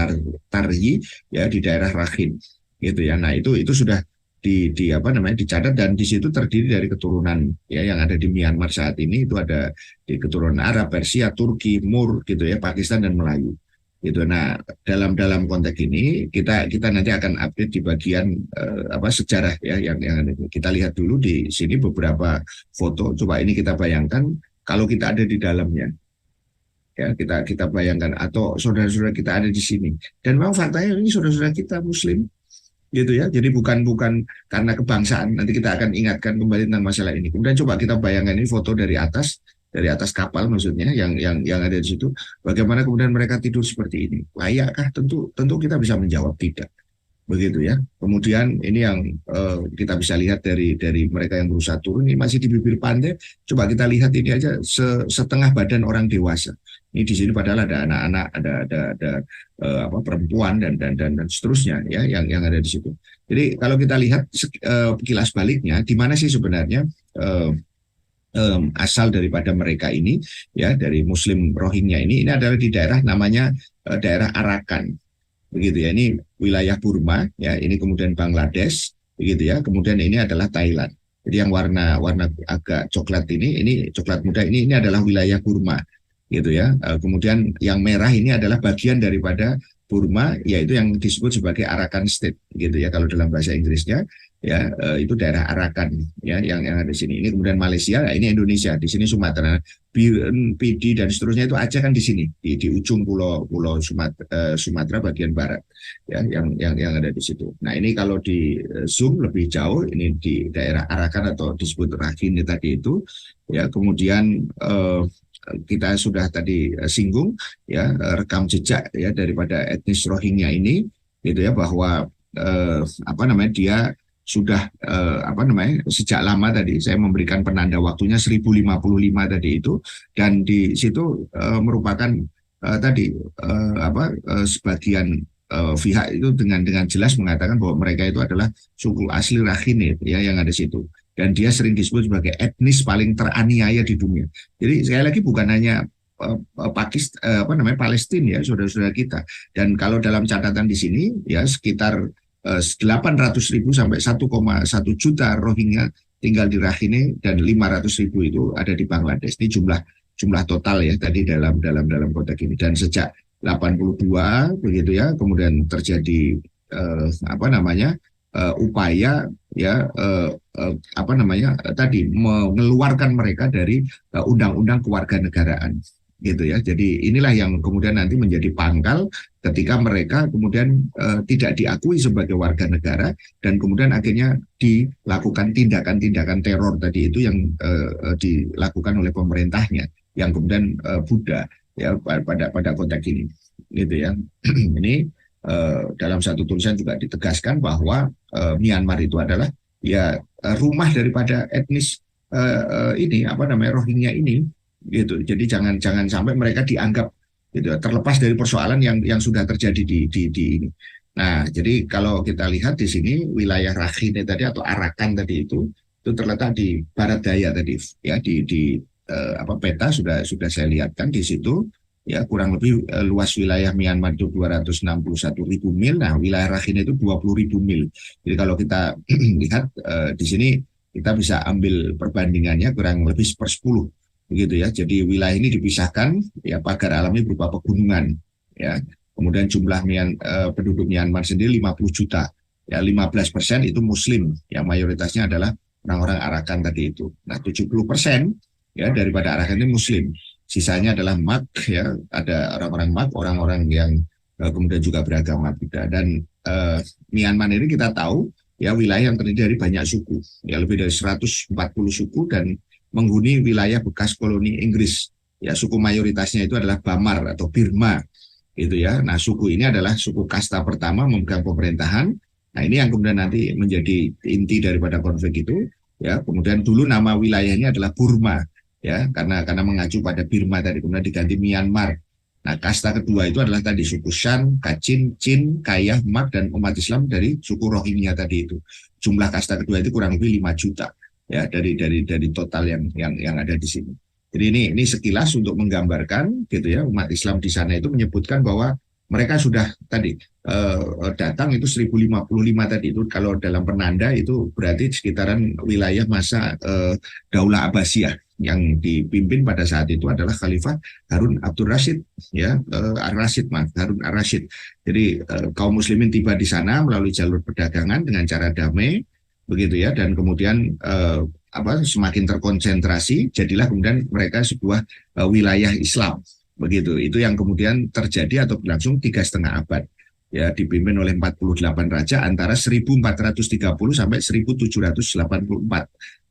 Taryi ya di daerah Rakhine gitu ya. Nah itu sudah dicatat dan di situ terdiri dari keturunan ya yang ada di Myanmar saat ini itu ada di keturunan Arab, Persia, Turki, Mur gitu ya, Pakistan dan Melayu gitu. Nah, dalam konteks ini kita nanti akan update di bagian sejarah ya yang kita lihat dulu di sini beberapa foto. Coba ini kita bayangkan kalau kita ada di dalamnya. Ya, kita bayangkan atau saudara-saudara kita ada di sini. Dan memang faktanya ini saudara-saudara kita Muslim gitu ya. Jadi bukan karena kebangsaan. Nanti kita akan ingatkan kembali tentang masalah ini. Kemudian coba kita bayangkan ini foto dari atas kapal maksudnya yang ada di situ. Bagaimana kemudian mereka tidur seperti ini? Layakkah? Tentu kita bisa menjawab tidak. Begitu ya. Kemudian ini yang kita bisa lihat dari mereka yang berusaha turun ini masih di bibir pantai. Coba kita lihat ini aja setengah badan orang dewasa. Ini di sini padahal ada anak-anak, ada perempuan dan seterusnya ya yang ada di situ. Jadi kalau kita lihat kilas baliknya, di mana sih sebenarnya asal daripada mereka ini ya dari Muslim Rohingya ini adalah di daerah namanya daerah Arakan. Begitu ya, ini wilayah Burma ya, ini kemudian Bangladesh begitu ya, kemudian ini adalah Thailand. Jadi yang warna agak coklat ini coklat muda ini adalah wilayah Burma gitu ya. Kemudian yang merah ini adalah bagian daripada Burma, yaitu yang disebut sebagai Arakan State gitu ya kalau dalam bahasa Inggrisnya ya, itu daerah Arakan ya yang ada di sini. Ini kemudian Malaysia, nah ini Indonesia, di sini Sumatera, Biren, Pidi dan seterusnya itu Aceh kan di sini di ujung pulau Sumatera bagian barat ya yang ada di situ. Nah ini kalau di zoom lebih jauh ini di daerah Arakan atau disebut Rakhine tadi itu ya. Kemudian kita sudah tadi singgung ya rekam jejak ya daripada etnis Rohingya ini gitu ya, bahwa dia sudah sejak lama tadi saya memberikan penanda waktunya 1055 tadi itu, dan di situ merupakan sebagian pihak itu dengan jelas mengatakan bahwa mereka itu adalah suku asli Rakhine ya yang ada di situ, dan dia sering disebut sebagai etnis paling teraniaya di dunia. Jadi sekali lagi bukan hanya Palestina ya saudara-saudara kita, dan kalau dalam catatan di sini ya sekitar 800.000 sampai 1,1 juta Rohingya tinggal di Rakhine dan 500.000 itu ada di Bangladesh. Ini jumlah total ya tadi dalam konteks ini. Dan sejak 82 begitu ya, kemudian terjadi upaya ya mengeluarkan mereka dari undang-undang kewarganegaraan gitu ya. Jadi inilah yang kemudian nanti menjadi pangkal ketika mereka kemudian tidak diakui sebagai warga negara, dan kemudian akhirnya dilakukan tindakan-tindakan teror tadi itu yang dilakukan oleh pemerintahnya yang kemudian Buddha ya pada konteks ini gitu ya. Ini dalam satu tulisan juga ditegaskan bahwa Myanmar itu adalah ya rumah daripada etnis Rohingya ini gitu. Jadi jangan sampai mereka dianggap gitu, terlepas dari persoalan yang sudah terjadi di ini. Nah, jadi kalau kita lihat di sini wilayah Rakhine tadi atau Arakan tadi itu terletak di barat daya tadi ya, di peta sudah saya lihatkan di situ ya, kurang lebih luas wilayah Myanmar itu 261.000 mil. Nah, wilayah Rakhine itu 20.000 mil. Jadi kalau kita lihat di sini kita bisa ambil perbandingannya kurang lebih 1/10 begitu ya. Jadi wilayah ini dipisahkan ya pagar alami berupa pegunungan ya. Kemudian jumlah penduduk Myanmar sendiri 50 juta ya, 15% itu Muslim yang mayoritasnya adalah orang-orang Arakan tadi itu. Nah, 70% ya daripada Arakan ini Muslim, sisanya adalah Mak ya, ada orang-orang Mak, orang-orang yang kemudian juga beragama Buddha. Dan Myanmar ini kita tahu ya wilayah yang terdiri dari banyak suku ya, lebih dari 140 suku, dan menghuni wilayah bekas koloni Inggris. Ya, suku mayoritasnya itu adalah Bamar atau Birma gitu ya. Nah, suku ini adalah suku kasta pertama memegang pemerintahan. Nah, ini yang kemudian nanti menjadi inti daripada konflik itu ya. Kemudian dulu nama wilayahnya adalah Burma ya, karena mengacu pada Birma tadi, kemudian diganti Myanmar Nah, kasta kedua itu adalah tadi suku Shan, Kachin, Chin, Kayah, Mak, dan umat Islam dari suku Rohingya tadi itu. Jumlah kasta kedua itu kurang lebih 5 juta ya dari total yang ada di sini. Jadi ini sekilas untuk menggambarkan gitu ya, umat Islam di sana itu menyebutkan bahwa mereka sudah tadi datang itu 1055 tadi itu, kalau dalam penanda itu berarti sekitaran wilayah masa Daulah Abbasiyah yang dipimpin pada saat itu adalah Khalifah Harun Abdul Rashid ya, Ar-Rashid Harun Ar-Rashid. Jadi kaum muslimin tiba di sana melalui jalur perdagangan dengan cara damai begitu ya, dan kemudian semakin terkonsentrasi jadilah kemudian mereka sebuah wilayah Islam begitu. Itu yang kemudian terjadi atau berlangsung 3,5 abad ya, dipimpin oleh 48 raja antara 1430 sampai 1784.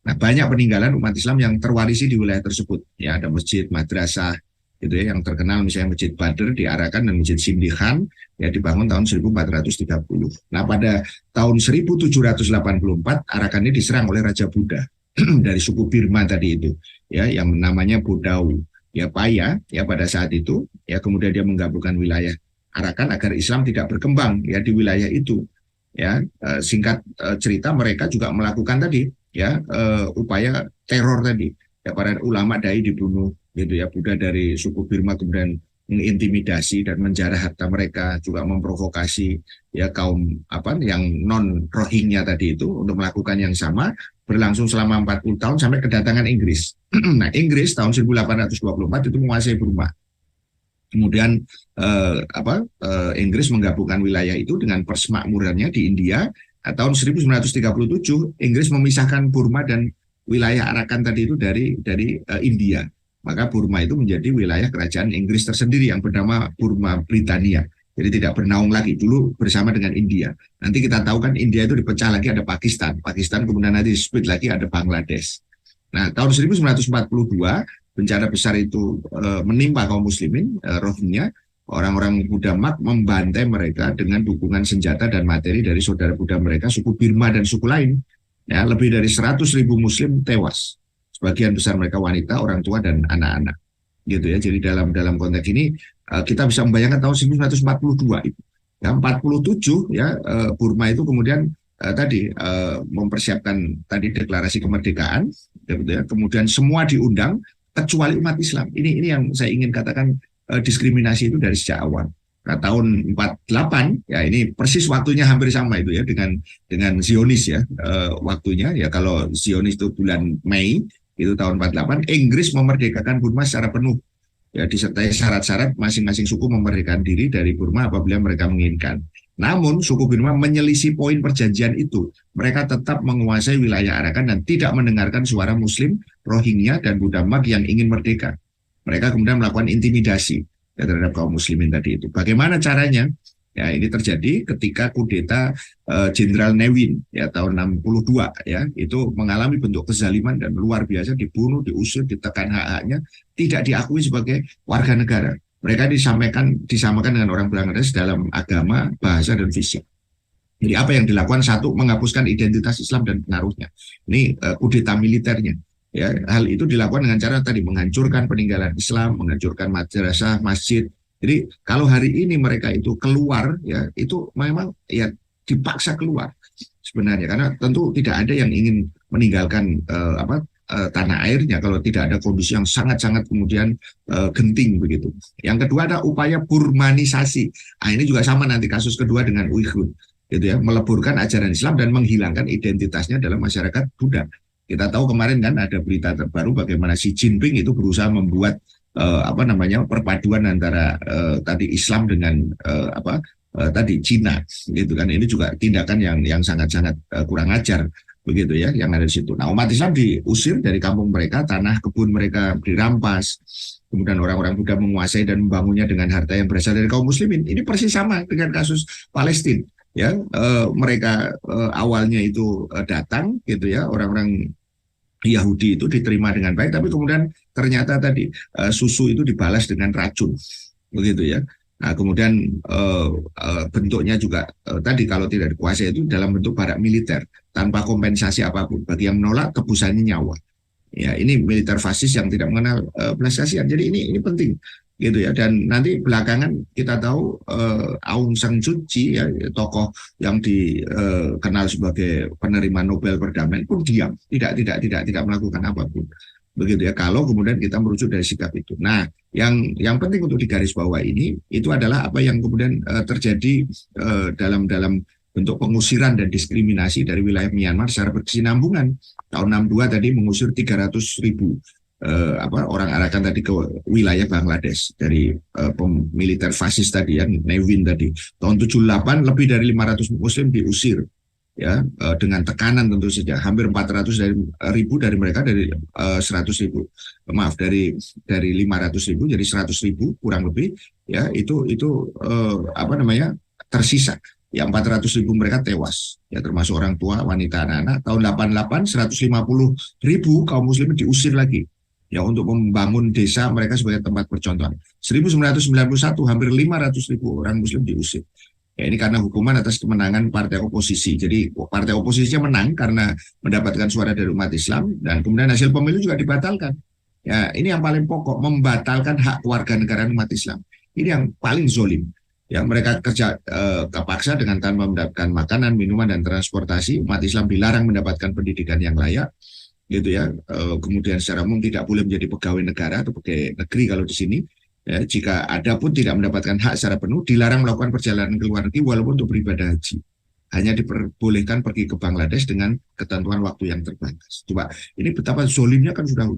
Nah, banyak peninggalan umat Islam yang terwarisi di wilayah tersebut. Ya, ada masjid, madrasah, gitu ya, yang terkenal misalnya Masjid Badr di Arakan dan Masjid Sindihan ya dibangun tahun 1430. Nah, pada tahun 1784 Arakan ini diserang oleh Raja Buddha dari suku Birma tadi itu, ya, yang namanya Bodau. Ya, Paya ya pada saat itu, ya kemudian dia menggabungkan wilayah Arakan agar Islam tidak berkembang ya di wilayah itu. Ya, singkat cerita mereka juga melakukan tadi ya upaya teror tadi ya, para ulama dai dibunuh gitu ya, Buddha dari suku Birma kemudian mengintimidasi dan menjarah harta mereka, juga memprovokasi ya kaum yang non Rohingya tadi itu untuk melakukan yang sama, berlangsung selama 40 tahun sampai kedatangan Inggris. Nah, Inggris tahun 1824 itu menguasai Burma. Kemudian Inggris menggabungkan wilayah itu dengan persemakmurannya di India. Tahun 1937 Inggris memisahkan Burma dan wilayah Arakan tadi itu dari India. Maka Burma itu menjadi wilayah kerajaan Inggris tersendiri yang bernama Burma Britania. Jadi tidak bernaung lagi dulu bersama dengan India. Nanti kita tahu kan India itu dipecah lagi, ada Pakistan. Pakistan kemudian nanti split lagi, ada Bangladesh. Nah, tahun 1942 bencana besar itu menimpa kaum muslimin Rohingya. Orang-orang Buddha Mak membantai mereka dengan dukungan senjata dan materi dari saudara Buddha mereka, suku Birma dan suku lain. Ya, lebih dari 100.000 muslim tewas. Sebagian besar mereka wanita, orang tua, dan anak-anak. Gitu ya. Jadi dalam konteks ini kita bisa membayangkan tahun 1942 itu. Ya, 47 ya Burma itu kemudian mempersiapkan tadi deklarasi kemerdekaan, gitu ya. Kemudian semua diundang kecuali umat Islam. Ini yang saya ingin katakan, diskriminasi itu dari sejak awal. Nah, tahun 48 ya ini persis waktunya hampir sama itu ya dengan Zionis ya, waktunya ya, kalau Zionis itu bulan Mei itu tahun 48, Inggris memerdekakan Burma secara penuh ya, disertai syarat-syarat masing-masing suku memerdekakan diri dari Burma apabila mereka menginginkan. Namun suku Burma menyelisih poin perjanjian itu. Mereka tetap menguasai wilayah Arakan dan tidak mendengarkan suara Muslim, Rohingya, dan Buddha Mak yang ingin merdeka. Mereka kemudian melakukan intimidasi ya, terhadap kaum muslimin tadi itu. Bagaimana caranya? Ya, ini terjadi ketika kudeta Jenderal Nevin ya tahun 62 ya, itu mengalami bentuk kezaliman dan luar biasa, dibunuh, diusir, ditekan hak-haknya, tidak diakui sebagai warga negara. Mereka disamakan dengan orang Bangladesh dalam agama, bahasa, dan fisik. Jadi apa yang dilakukan? Satu, menghapuskan identitas Islam dan pengaruhnya. Ini kudeta militernya. Ya, hal itu dilakukan dengan cara tadi menghancurkan peninggalan Islam, menghancurkan madrasah, masjid. Jadi kalau hari ini mereka itu keluar, ya itu memang ya dipaksa keluar sebenarnya, karena tentu tidak ada yang ingin meninggalkan tanah airnya kalau tidak ada kondisi yang sangat-sangat kemudian genting begitu. Yang kedua ada upaya burmanisasi. Nah, ini juga sama nanti kasus kedua dengan Uighur, gitu ya, meleburkan ajaran Islam dan menghilangkan identitasnya dalam masyarakat Buddha. Kita tahu kemarin kan ada berita terbaru bagaimana Xi Jinping itu berusaha membuat perpaduan antara tadi Islam dengan tadi Cina, gitu kan. Ini juga tindakan yang sangat-sangat kurang ajar begitu ya yang ada di situ. Nah, umat Islam diusir dari kampung mereka, tanah kebun mereka dirampas, kemudian orang-orang Buddha menguasai dan membangunnya dengan harta yang berasal dari kaum muslimin. Ini persis sama dengan kasus Palestina ya. Mereka awalnya itu datang gitu ya, orang-orang Yahudi itu diterima dengan baik, tapi kemudian ternyata tadi susu itu dibalas dengan racun begitu ya. Nah, kemudian bentuknya juga tadi kalau tidak dikuasai itu dalam bentuk barak militer tanpa kompensasi apapun. Bagi yang menolak, tebusannya nyawa. Ya, ini militer fasis yang tidak mengenal belas kasihan. Jadi ini penting gitu ya. Dan nanti belakangan kita tahu Aung San Suu Kyi ya, tokoh yang dikenal sebagai penerima Nobel perdamaian pun diam, tidak melakukan apapun, begitu ya. Kalau kemudian kita merujuk dari sikap itu. Nah, yang penting untuk digarisbawahi ini itu adalah apa yang kemudian terjadi dalam bentuk pengusiran dan diskriminasi dari wilayah Myanmar secara berkesinambungan. Tahun 62 tadi mengusir 300.000 orang Arakan tadi ke wilayah Bangladesh dari militer fasis tadi ya, Nevin tadi. Tahun 78 lebih dari 500 muslim diusir ya, dengan tekanan tentu saja. Hampir 400.000 dari mereka, dari 100.000, maaf, dari 500.000 jadi 100.000 kurang lebih ya, itu tersisa. Yang 400.000 mereka tewas ya, termasuk orang tua, wanita, anak-anak. Tahun 88 150.000 kaum muslim diusir lagi ya, untuk membangun desa mereka sebagai tempat percontohan. 1991 hampir 500.000 orang muslim diusir. Ya, ini karena hukuman atas kemenangan partai oposisi. Jadi partai oposisinya menang karena mendapatkan suara dari umat Islam, dan kemudian hasil pemilu juga dibatalkan. Ya, ini yang paling pokok, membatalkan hak warga negara umat Islam. Ini yang paling zolim. Ya, mereka kerja kepaksa dengan tanpa mendapatkan makanan, minuman, dan transportasi. Umat Islam dilarang mendapatkan pendidikan yang layak, gitu ya. Kemudian secara umum tidak boleh menjadi pegawai negara atau pegawai negeri kalau di sini. Ya, jika ada pun tidak mendapatkan hak secara penuh, dilarang melakukan perjalanan ke luar negeri walaupun untuk beribadah haji. Hanya diperbolehkan pergi ke Bangladesh dengan ketentuan waktu yang terbatas. Coba, ini betapa zolimnya kan sudah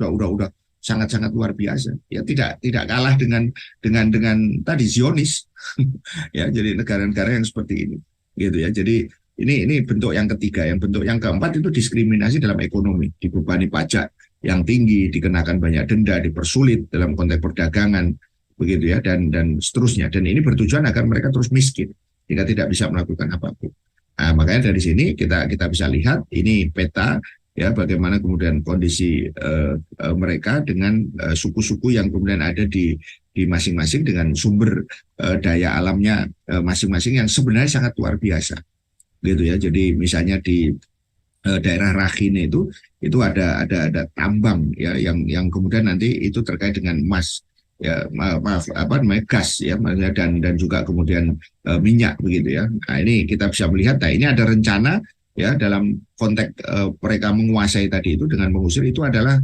sangat-sangat luar biasa. Ya, tidak kalah dengan tadi Zionis. Ya, jadi negara-negara yang seperti ini, gitu ya. Jadi ini bentuk yang ketiga. Yang bentuk yang keempat itu diskriminasi dalam ekonomi, dibebani pajak yang tinggi, dikenakan banyak denda, dipersulit dalam konteks perdagangan, begitu ya, dan seterusnya. Dan ini bertujuan agar mereka terus miskin jika tidak bisa melakukan apapun. Nah, makanya dari sini kita bisa lihat ini peta ya, bagaimana kemudian kondisi mereka dengan suku-suku yang kemudian ada di masing-masing dengan sumber daya alamnya masing-masing yang sebenarnya sangat luar biasa, gitu ya. Jadi misalnya di daerah Rakhine itu ada tambang ya, yang kemudian nanti itu terkait dengan emas ya, maaf apa namanya, gas ya, dan juga kemudian minyak, begitu ya. Nah, ini kita bisa melihat, nah ini ada rencana ya dalam konteks mereka menguasai tadi itu dengan mengusir, itu adalah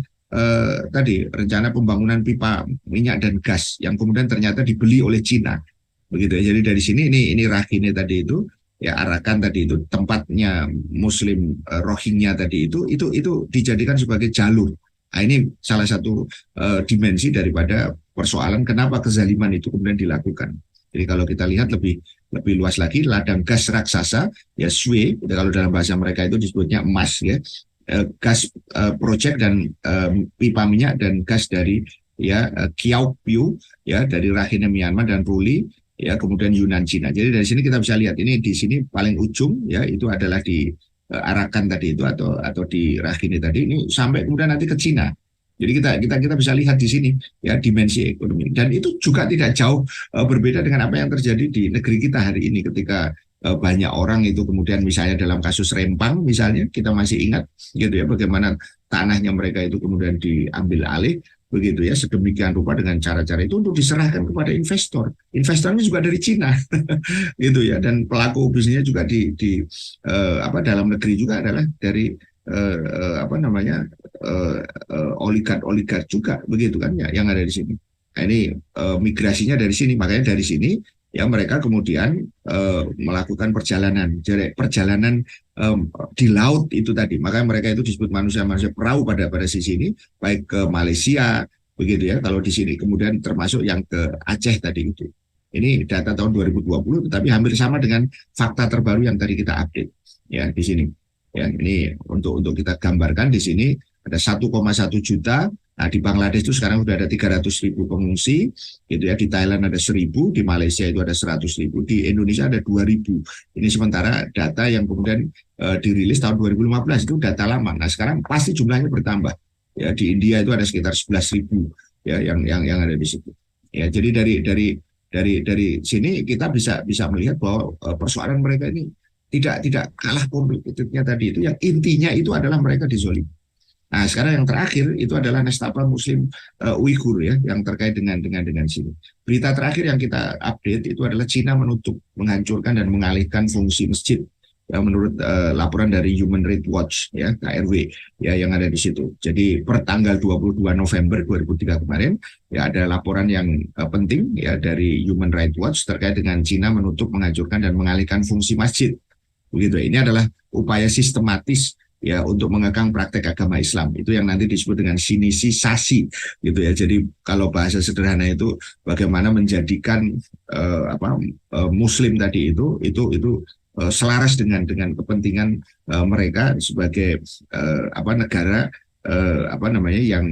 tadi rencana pembangunan pipa minyak dan gas yang kemudian ternyata dibeli oleh Cina, begitu ya. Jadi dari sini ini Rakhine tadi itu ya, Arakan tadi itu tempatnya Muslim Rohingya tadi itu dijadikan sebagai jalur. Nah, ini salah satu dimensi daripada persoalan kenapa kezaliman itu kemudian dilakukan. Jadi kalau kita lihat lebih luas lagi, ladang gas raksasa ya, SWE, kalau dalam bahasa mereka itu disebutnya emas ya, gas project dan pipa minyak dan gas dari ya Kiaupyu ya, dari Rakhine Myanmar dan Ruli ya, kemudian Yunan Cina. Jadi dari sini kita bisa lihat ini di sini paling ujung ya, itu adalah di Arakan tadi itu atau di Rakhine tadi, ini sampai kemudian nanti ke Cina. Jadi kita bisa lihat di sini ya dimensi ekonomi, dan itu juga tidak jauh berbeda dengan apa yang terjadi di negeri kita hari ini ketika banyak orang itu kemudian misalnya dalam kasus Rempang misalnya, kita masih ingat gitu ya, bagaimana tanahnya mereka itu kemudian diambil alih, begitu ya, sedemikian rupa dengan cara-cara itu untuk diserahkan kepada investor. Investornya juga dari Cina, gitu ya, dan pelaku bisnisnya juga dalam negeri juga adalah dari oligark juga, begitu kan ya, yang ada di sini. Nah, ini migrasinya dari sini, makanya dari sini ya mereka kemudian melakukan perjalanan di laut itu tadi. Makanya mereka itu disebut manusia perahu pada sisi ini, baik ke Malaysia, begitu ya. Kalau di sini kemudian termasuk yang ke Aceh tadi itu. Ini data tahun 2020, tetapi hampir sama dengan fakta terbaru yang tadi kita update ya di sini. Ya, ini untuk kita gambarkan di sini ada 1,1 juta. Nah, di Bangladesh itu sekarang sudah ada 300.000 pengungsi, gitu ya. Di Thailand ada 1.000, di Malaysia itu ada 100.000, di Indonesia ada 2.000. Ini sementara data yang kemudian dirilis tahun 2015 itu data lama. Nah, sekarang pasti jumlahnya bertambah. Ya, di India itu ada sekitar 11.000 ya yang ada di situ. Ya, jadi dari sini kita bisa melihat bahwa persoalan mereka ini tidak kalah kompetitifnya tadi itu, yang intinya itu adalah mereka dizolimi. Nah, sekarang yang terakhir itu adalah nestapa Muslim Uighur ya, yang terkait dengan sini. Berita terakhir yang kita update itu adalah Cina menutup, menghancurkan dan mengalihkan fungsi masjid. Ya, menurut laporan dari Human Rights Watch ya, KRW ya, yang ada di situ. Jadi per tanggal 22 November 2003 kemarin ya, ada laporan yang penting ya dari Human Rights Watch terkait dengan Cina menutup, menghancurkan dan mengalihkan fungsi masjid. Begitu. Ini adalah upaya sistematis ya untuk mengekang praktek agama Islam. Itu yang nanti disebut dengan sinisisasi gitu ya. Jadi kalau bahasa sederhana itu bagaimana menjadikan Muslim tadi itu selaras dengan kepentingan mereka sebagai negara yang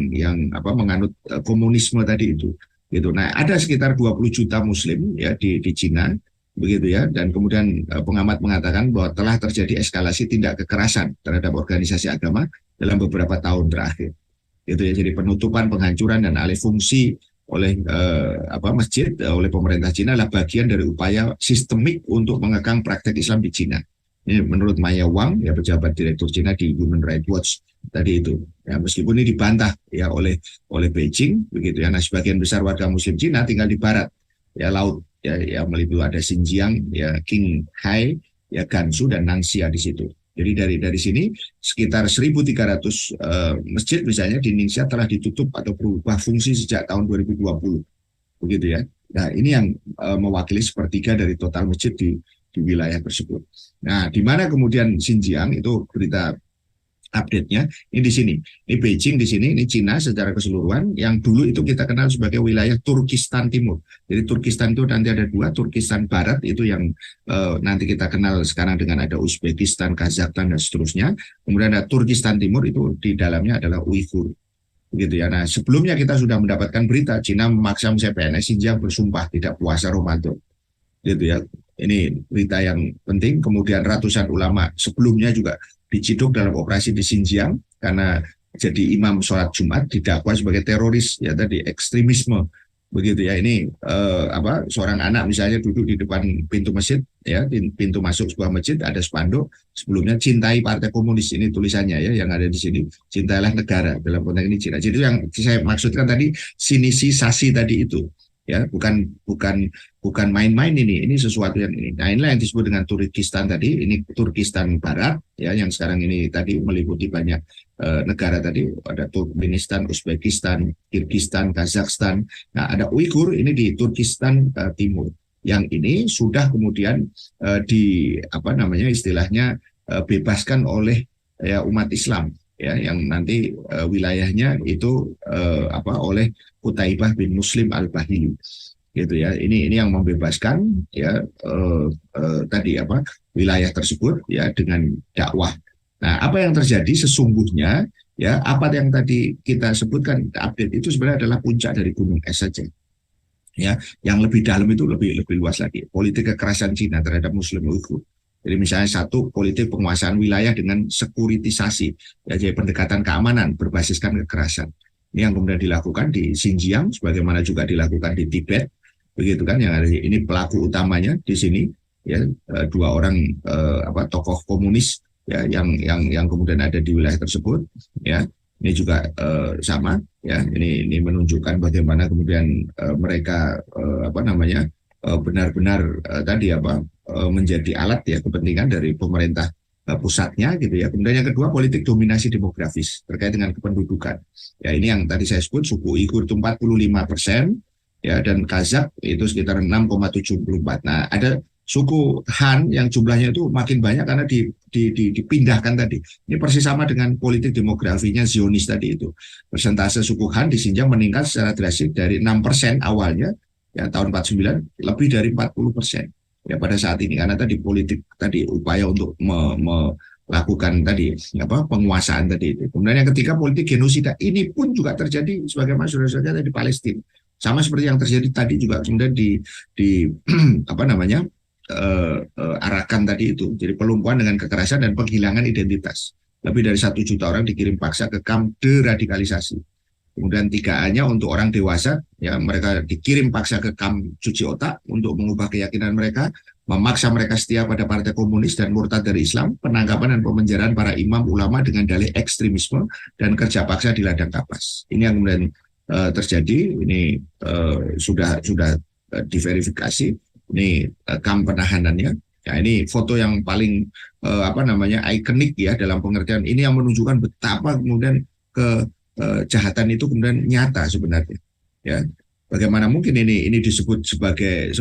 menganut komunisme tadi itu gitu. Nah, ada sekitar 20 juta Muslim ya di Cina begitu ya, dan kemudian pengamat mengatakan bahwa telah terjadi eskalasi tindak kekerasan terhadap organisasi agama dalam beberapa tahun terakhir gitu ya. Jadi penutupan, penghancuran dan alih fungsi oleh masjid oleh pemerintah Cina adalah bagian dari upaya sistemik untuk mengekang praktek Islam di Cina. Ini menurut Maya Wang ya, pejabat direktur Cina di Human Rights Watch tadi itu ya, meskipun ini dibantah ya oleh Beijing begitu ya. Nah, sebagian besar warga Muslim Cina tinggal di barat ya laut ya meliputi ada Xinjiang ya, Qinghai ya, Gansu dan Nangxia di situ. Jadi dari sini sekitar 1.300 masjid misalnya di Ningxia telah ditutup atau berubah fungsi sejak tahun 2020 begitu ya. Nah, ini yang mewakili sepertiga dari total masjid di wilayah tersebut. Nah, di mana kemudian Xinjiang itu berita update-nya ini di sini. Ini Beijing di sini, ini Cina secara keseluruhan yang dulu itu kita kenal sebagai wilayah Turkistan Timur. Jadi Turkistan itu nanti ada dua, Turkistan Barat itu yang nanti kita kenal sekarang dengan ada Uzbekistan, Kazakhstan dan seterusnya. Kemudian ada Turkistan Timur itu di dalamnya adalah Uighur. Begitu ya. Nah, sebelumnya kita sudah mendapatkan berita Cina memaksa CPNS Xinjiang bersumpah tidak puasa Ramadan. Gitu ya. Ini berita yang penting. Kemudian ratusan ulama sebelumnya juga diciduk dalam operasi di Xinjiang karena jadi imam sholat Jumat, didakwa sebagai teroris ya, tadi ekstremisme begitu ya. Ini seorang anak misalnya duduk di depan pintu masjid ya, di pintu masuk sebuah masjid ada spanduk sebelumnya cintai partai komunis, ini tulisannya ya yang ada di sini, cintailah negara, dalam konteks ini Cina. Jadi yang saya maksudkan tadi sinisisasi tadi itu ya, bukan main-main ini sesuatu yang ini. Nah, inilah yang disebut dengan Turkistan tadi. Ini Turkistan Barat ya, yang sekarang ini tadi meliputi banyak negara tadi, ada Turkmenistan, Uzbekistan, Kirgistan, Kazakhstan. Nah, ada Uighur ini di Turkistan Timur. Yang ini sudah kemudian istilahnya bebaskan oleh ya, umat Islam ya, yang nanti wilayahnya itu oleh Qutaibah bin Muslim Al-Bahili gitu ya. Ini yang membebaskan ya wilayah tersebut ya dengan dakwah. Nah, apa yang terjadi sesungguhnya ya, apa yang tadi kita sebutkan update itu sebenarnya adalah puncak dari gunung es saja. Ya, yang lebih dalam itu lebih luas lagi. Politik kekerasan Cina terhadap Muslim Uighur. Jadi misalnya satu, politik penguasaan wilayah dengan sekuritisasi, ya, jadi pendekatan keamanan berbasiskan kekerasan. Ini yang kemudian dilakukan di Xinjiang, sebagaimana juga dilakukan di Tibet, begitu kan? Yang ada ini pelaku utamanya di sini, ya, dua orang tokoh komunis, ya, yang kemudian ada di wilayah tersebut, ya. Ini juga sama, ya. Ini menunjukkan bagaimana kemudian mereka benar-benar menjadi alat ya kepentingan dari pemerintah pusatnya gitu ya. Kemudian yang kedua, politik dominasi demografis terkait dengan kependudukan. Ya, ini yang tadi saya sebut, suku Uighur itu 45% ya, dan Kazakh itu sekitar 6,74. Nah, ada suku Han yang jumlahnya itu makin banyak karena dipindahkan tadi. Ini persis sama dengan politik demografinya Zionis tadi itu. Persentase suku Han di Xinjiang meningkat secara drastis dari 6% awalnya ya tahun 49 lebih dari 40% ya pada saat ini, karena tadi politik tadi upaya untuk melakukan tadi penguasaan tadi itu. Kemudian yang ketiga, politik genosida. Ini pun juga terjadi sebagaimana saudara-saudara di Palestina. Sama seperti yang terjadi tadi juga kemudian di Arakan tadi itu. Jadi pelumpuhan dengan kekerasan dan penghilangan identitas. Lebih dari 1 juta orang dikirim paksa ke kamp deradikalisasi. Kemudian 3A-nya untuk orang dewasa, ya mereka dikirim paksa ke kamp cuci otak untuk mengubah keyakinan mereka. memaksa mereka setia pada partai komunis dan murtad dari Islam, penangkapan dan pemenjaraan para imam ulama dengan dalih ekstremisme dan kerja paksa di ladang kapas. Ini yang kemudian terjadi. Ini sudah diverifikasi. Ini kam penahanannya. Ya, ini foto yang paling ikonik ya dalam pengertian ini yang menunjukkan betapa kemudian kejahatan itu kemudian nyata sebenarnya. Ya, bagaimana mungkin ini disebut sebagai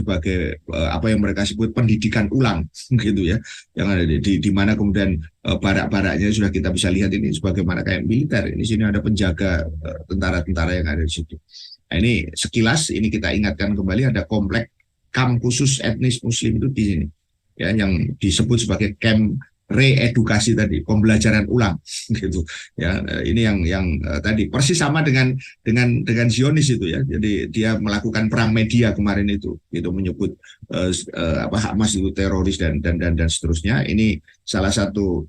apa yang mereka sebut pendidikan ulang gitu ya, yang ada di mana kemudian barak-baraknya sudah kita bisa lihat ini sebagaimana kayak militer. Di sini ada penjaga tentara-tentara yang ada di situ. Nah, ini sekilas ini kita ingatkan kembali ada komplek kamp khusus etnis Muslim itu di sini ya, yang disebut sebagai camp reedukasi tadi, pembelajaran ulang gitu ya. Ini yang tadi persis sama dengan Zionis itu ya. Jadi dia melakukan perang media kemarin itu menyebut Hamas itu teroris dan seterusnya. Ini salah satu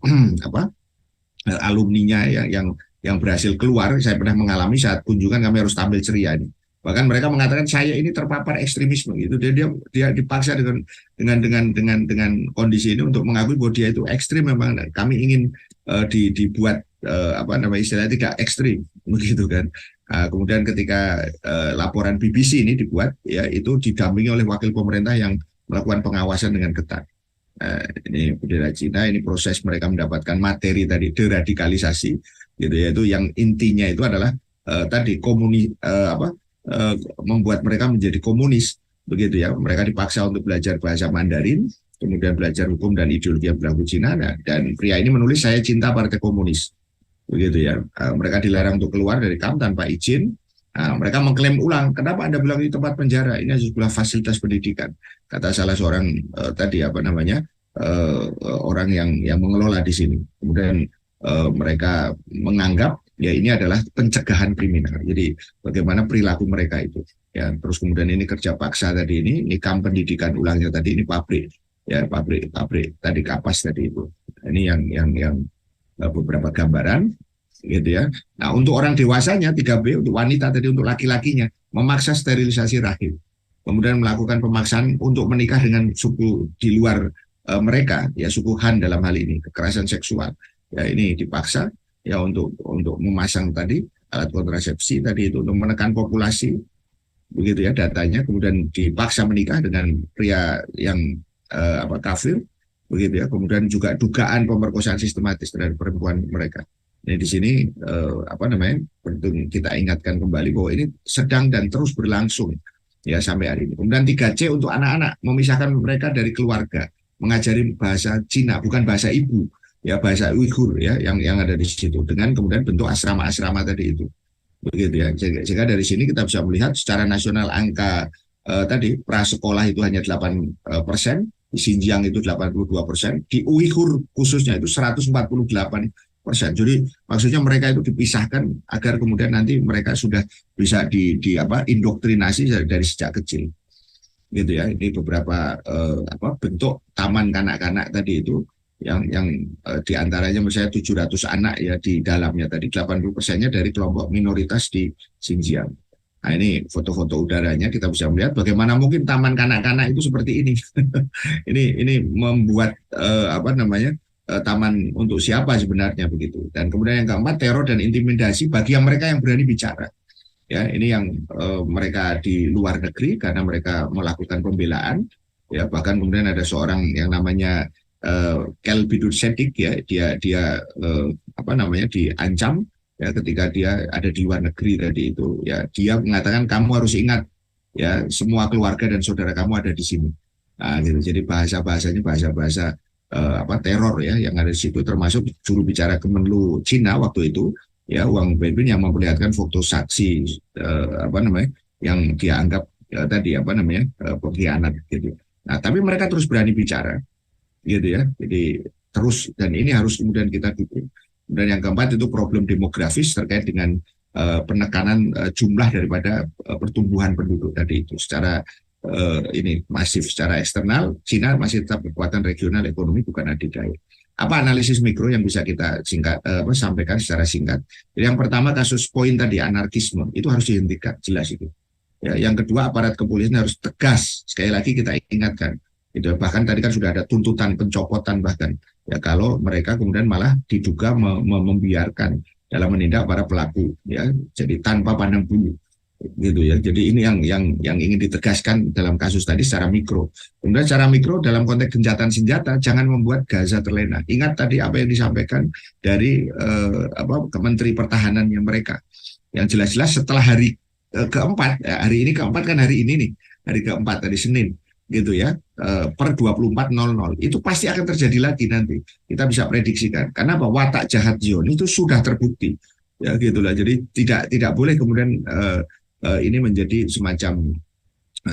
alumninya yang berhasil keluar. Saya pernah mengalami saat kunjungan, kami harus tampil ceria ini. Bahkan mereka mengatakan saya ini terpapar ekstremisme gitu. Dia dipaksa dengan kondisi ini untuk mengakui bahwa dia itu ekstrim memang. Kami ingin dibuat istilahnya tidak ekstrim begitu kan. Kemudian ketika laporan BBC ini dibuat ya, itu didampingi oleh wakil pemerintah yang melakukan pengawasan dengan ketat. Ini bendera Cina, ini proses mereka mendapatkan materi tadi deradikalisasi gitu ya, itu yang intinya itu adalah tadi membuat mereka menjadi komunis begitu ya. Mereka dipaksa untuk belajar bahasa Mandarin, kemudian belajar hukum dan ideologi yang berlaku Cina. Dan pria ini menulis saya cinta partai komunis begitu ya. Mereka dilarang untuk keluar dari kamp tanpa izin. Mereka mengklaim ulang, kenapa Anda bilang ini tempat penjara, ini sebuah fasilitas pendidikan, kata salah seorang orang yang mengelola di sini. Kemudian mereka menganggap ya ini adalah pencegahan kriminal. Jadi bagaimana perilaku mereka itu. Ya, terus kemudian ini kerja paksa tadi ini kamp pendidikan ulangnya tadi ini pabrik tadi kapas tadi itu. Ini yang beberapa gambaran gitu ya. Nah, untuk orang dewasanya 3B, untuk wanita tadi, untuk laki-lakinya memaksa sterilisasi rahim. Kemudian melakukan pemaksaan untuk menikah dengan suku di luar mereka, ya suku Han dalam hal ini, kekerasan seksual. Ya ini dipaksa ya untuk memasang tadi alat kontrasepsi tadi itu untuk menekan populasi begitu ya datanya, kemudian dipaksa menikah dengan pria yang kafir begitu ya, kemudian juga dugaan pemerkosaan sistematis terhadap perempuan mereka. Nah, di sini penting kita ingatkan kembali bahwa ini sedang dan terus berlangsung ya sampai hari ini. Kemudian 3C untuk anak-anak, memisahkan mereka dari keluarga, mengajari bahasa Cina bukan bahasa ibu. Ya bahasa Uighur ya yang ada di situ, dengan kemudian bentuk asrama-asrama tadi itu begitu ya. Jika dari sini kita bisa melihat secara nasional angka tadi prasekolah itu hanya 8%, di Xinjiang itu 82%, di Uighur khususnya itu 148%. Jadi maksudnya mereka itu dipisahkan agar kemudian nanti mereka sudah bisa indoktrinasi dari sejak kecil gitu ya. Ini beberapa bentuk taman kanak-kanak tadi itu yang diantaranya misalnya 700 anak ya di dalamnya tadi, 80%-nya dari kelompok minoritas di Xinjiang. Nah, ini foto-foto udaranya kita bisa melihat bagaimana mungkin taman kanak-kanak itu seperti ini. ini membuat taman untuk siapa sebenarnya begitu. Dan kemudian yang keempat, teror dan intimidasi bagi mereka yang berani bicara. Ya, ini yang mereka di luar negeri karena mereka melakukan pembelaan. Ya, bahkan kemudian ada seorang yang namanya Kel Bidur Sedik ya, dia diancam ya ketika dia ada di luar negeri tadi itu ya, dia mengatakan kamu harus ingat ya semua keluarga dan saudara kamu ada di sini. Nah, gitu. Jadi bahasa-bahasanya bahasa teror ya yang ada di situ, termasuk juru bicara Kemenlu Cina waktu itu ya, Wang Wenbin, yang memperlihatkan foto saksi yang dia anggap pengkhianat gitu. Nah, tapi mereka terus berani bicara gitu ya. Jadi terus, dan ini harus kemudian kita dukung. Dan yang keempat itu problem demografis terkait dengan penekanan jumlah daripada pertumbuhan penduduk tadi itu secara ini masif. Secara eksternal Cina masih tetap kekuatan regional ekonomi bukan adidaya. Apa analisis mikro yang bisa kita sampaikan secara singkat? Jadi yang pertama, kasus poin tadi anarkisme itu harus dihentikan, jelas itu. Ya, yang kedua, aparat kepolisian harus tegas. Sekali lagi kita ingatkan, Itu bahkan tadi kan sudah ada tuntutan pencopotan bahkan ya kalau mereka kemudian malah diduga membiarkan dalam menindak para pelaku ya, jadi tanpa pandang bulu gitu ya. Jadi ini yang ingin ditegaskan dalam kasus tadi secara mikro. Kemudian secara mikro dalam konteks gencatan senjata jangan membuat Gaza terlena. Ingat tadi apa yang disampaikan dari Menteri Pertahanannya mereka. Yang jelas-jelas setelah hari keempat, ya, hari ini keempat kan hari ini nih, hari keempat hari Senin gitu ya, per 24.00 itu pasti akan terjadi lagi nanti. Kita bisa prediksikan. Karena bahwa watak jahat Zionis itu sudah terbukti. Ya gitulah. Jadi tidak boleh kemudian ini menjadi semacam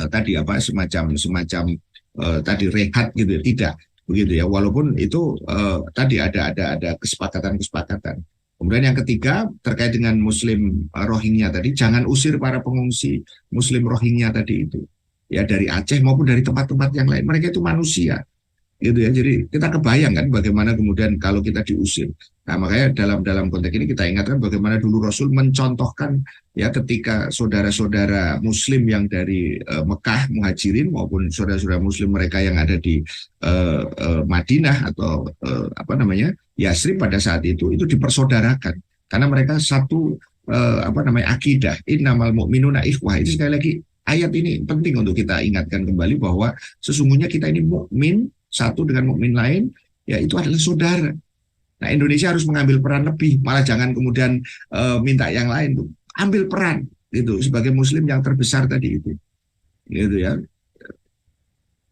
tadi apa semacam tadi rehat gitu ya. Tidak begitu ya, walaupun itu tadi ada kesepakatan. Kemudian yang ketiga terkait dengan Muslim Rohingya tadi, jangan usir para pengungsi Muslim Rohingya tadi itu ya, dari Aceh maupun dari tempat-tempat yang lain. Mereka itu manusia gitu ya. Jadi kita kebayang kan bagaimana kemudian kalau kita diusir. Nah, makanya dalam konteks ini kita ingatkan bagaimana dulu Rasul mencontohkan ya, ketika saudara-saudara Muslim yang dari Mekah Muhajirin maupun saudara-saudara Muslim mereka yang ada di Madinah atau Yasrib pada saat itu dipersaudarakan karena mereka satu akidah, innamal mu'minuna ikhwah. Itu sekali lagi ayat ini penting untuk kita ingatkan kembali bahwa sesungguhnya kita ini mukmin satu dengan mukmin lain, ya itu adalah saudara. Nah, Indonesia harus mengambil peran lebih, malah jangan kemudian minta yang lain tuh ambil peran gitu sebagai Muslim yang terbesar tadi itu, gitu ya.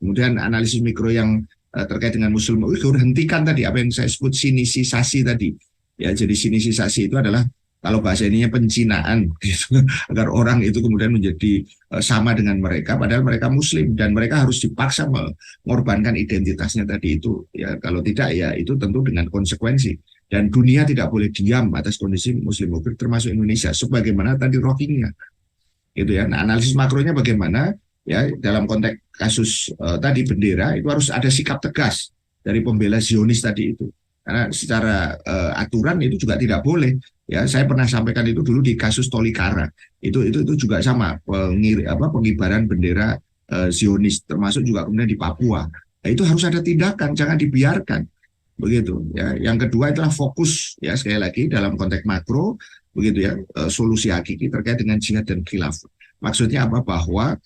Kemudian analisis mikro yang terkait dengan Muslim itu hentikan tadi apa yang saya sebut sinisisasi tadi. Ya, jadi sinisisasi itu adalah kalau bahasa ininya pencinaan gitu, agar orang itu kemudian menjadi sama dengan mereka padahal mereka Muslim dan mereka harus dipaksa mengorbankan identitasnya tadi itu ya, kalau tidak ya itu tentu dengan konsekuensi, dan dunia tidak boleh diam atas kondisi Muslim kafir termasuk Indonesia sebagaimana tadi Rohingya gitu ya. Nah, analisis makronya bagaimana ya dalam konteks kasus tadi bendera itu harus ada sikap tegas dari pembela Zionis tadi itu, karena secara aturan itu juga tidak boleh. Ya, saya pernah sampaikan itu dulu di kasus Tolikara. Itu juga sama pengibaran bendera Zionis, termasuk juga kemudian di Papua. Nah, itu harus ada tindakan, jangan dibiarkan. Begitu ya. Yang kedua itulah fokus ya, sekali lagi dalam konteks makro begitu ya, solusi hakiki terkait dengan jihad dan khilaf. Maksudnya apa? Bahwa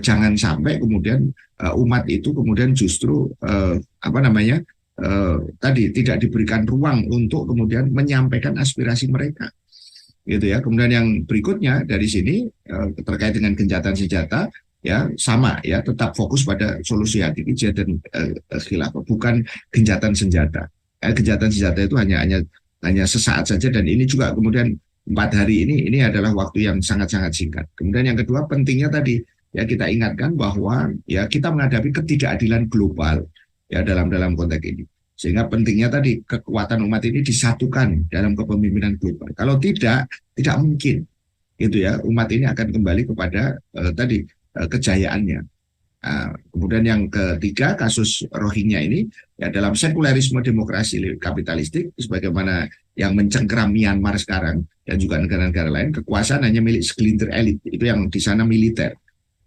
jangan sampai kemudian umat itu kemudian justru tadi tidak diberikan ruang untuk kemudian menyampaikan aspirasi mereka, gitu ya. Kemudian yang berikutnya dari sini terkait dengan gencatan senjata, ya sama ya, tetap fokus pada solusi hakiki jihad dan khilafah, bukan gencatan senjata. Gencatan senjata itu hanya sesaat saja, dan ini juga kemudian 4 hari ini adalah waktu yang sangat-sangat singkat. Kemudian yang kedua pentingnya tadi ya, kita ingatkan bahwa ya kita menghadapi ketidakadilan global ya dalam konteks ini, sehingga pentingnya tadi kekuatan umat ini disatukan dalam kepemimpinan global. Kalau tidak mungkin gitu ya, umat ini akan kembali kepada kejayaannya. Kemudian yang ketiga kasus Rohingya ini ya, dalam sekularisme demokrasi kapitalistik sebagaimana yang mencengkeram Myanmar sekarang dan juga negara-negara lain, kekuasaan hanya milik segelintir elit, itu yang di sana militer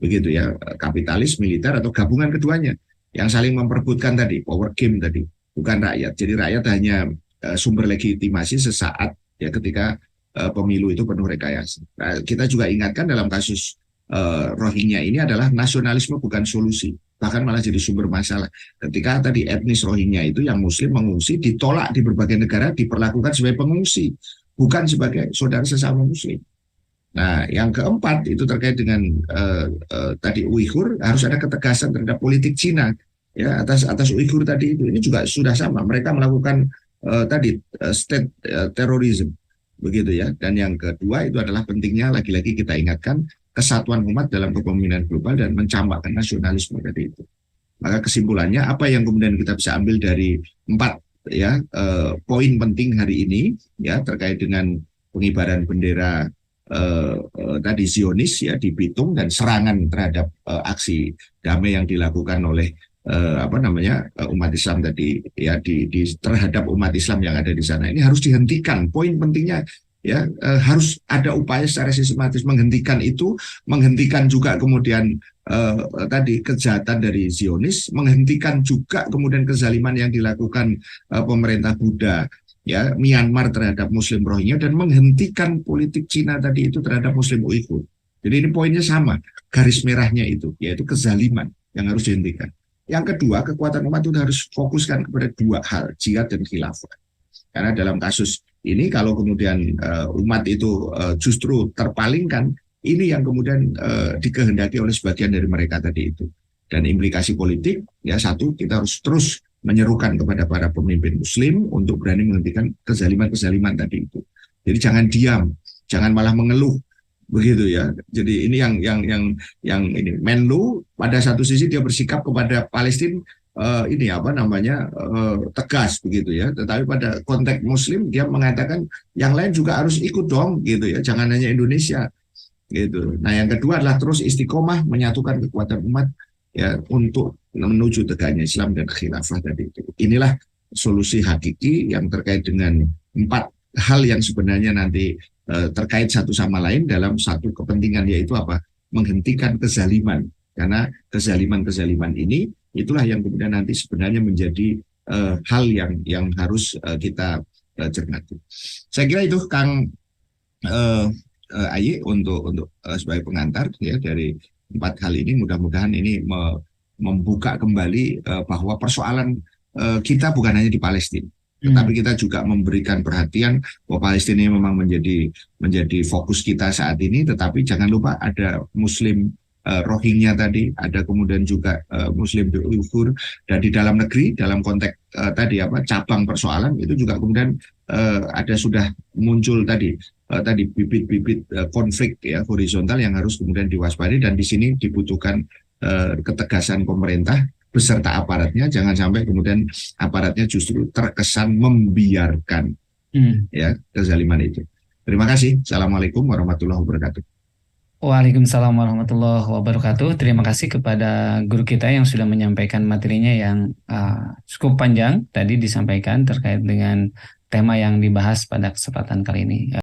begitu ya, kapitalis militer atau gabungan keduanya yang saling memperebutkan tadi, power game tadi, bukan rakyat. Jadi rakyat hanya sumber legitimasi sesaat ya ketika pemilu itu penuh rekayasa. Nah, kita juga ingatkan dalam kasus Rohingya ini adalah nasionalisme bukan solusi, bahkan malah jadi sumber masalah. Ketika tadi etnis Rohingya itu yang Muslim mengungsi ditolak di berbagai negara, diperlakukan sebagai pengungsi, bukan sebagai saudara sesama Muslim. Nah, yang keempat itu terkait dengan tadi Uighur, harus ada ketegasan terhadap politik Cina ya atas Uighur tadi itu. Ini juga sudah sama, mereka melakukan state terrorism begitu ya. Dan yang kedua itu adalah pentingnya lagi-lagi kita ingatkan kesatuan umat dalam kepemimpinan global dan mencampakkan nasionalisme tadi itu. Maka kesimpulannya apa yang kemudian kita bisa ambil dari 4 ya poin penting hari ini ya terkait dengan pengibaran bendera tadi Zionis ya di Bitung dan serangan terhadap aksi damai yang dilakukan oleh umat Islam tadi ya terhadap umat Islam yang ada di sana, ini harus dihentikan. Poin pentingnya ya harus ada upaya secara sistematis menghentikan itu, menghentikan juga kemudian tadi kejahatan dari Zionis, menghentikan juga kemudian kezaliman yang dilakukan pemerintah Buddha ya Myanmar terhadap Muslim Rohingya, dan menghentikan politik Cina tadi itu terhadap Muslim Uighur. Jadi ini poinnya sama, garis merahnya itu yaitu kezaliman yang harus dihentikan. Yang kedua, kekuatan umat itu harus fokuskan kepada dua hal, jihad dan khilafah. Karena dalam kasus ini kalau kemudian umat itu justru terpalingkan, ini yang kemudian dikehendaki oleh sebagian dari mereka tadi itu. Dan implikasi politik, ya satu, kita harus terus menyerukan kepada para pemimpin Muslim untuk berani menghentikan kezaliman-kezaliman tadi itu. Jadi jangan diam, jangan malah mengeluh, begitu ya. Jadi ini yang ini Menlu pada satu sisi dia bersikap kepada Palestina ini apa namanya tegas begitu ya, tetapi pada konteks Muslim dia mengatakan yang lain juga harus ikut dong gitu ya, jangan hanya Indonesia gitu. Nah yang kedua adalah terus istiqomah menyatukan kekuatan umat ya untuk menuju tegaknya Islam dan khilafah tadi itu. Inilah solusi hakiki yang terkait dengan empat hal yang sebenarnya nanti terkait satu sama lain dalam satu kepentingan, yaitu apa? Menghentikan kezaliman. Karena kezaliman-kezaliman ini itulah yang kemudian nanti sebenarnya menjadi hal yang harus kita cermati. Saya kira itu Kang Ayi untuk sebagai pengantar ya dari empat hal ini. Mudah-mudahan ini membuka kembali bahwa persoalan kita bukan hanya di Palestina, tetapi kita juga memberikan perhatian bahwa Palestina memang menjadi fokus kita saat ini, tetapi jangan lupa ada Muslim Rohingya tadi, ada kemudian juga Muslim Uighur, dan di dalam negeri dalam konteks tadi apa cabang persoalan itu juga kemudian ada sudah muncul tadi bibit-bibit konflik ya horizontal yang harus kemudian diwaspadai, dan di sini dibutuhkan ketegasan pemerintah beserta aparatnya, jangan sampai kemudian aparatnya justru terkesan membiarkan ya kezaliman itu. Terima kasih. Assalamualaikum warahmatullahi wabarakatuh. Waalaikumsalam warahmatullahi wabarakatuh. Terima kasih kepada guru kita yang sudah menyampaikan materinya yang cukup panjang tadi disampaikan terkait dengan tema yang dibahas pada kesempatan kali ini.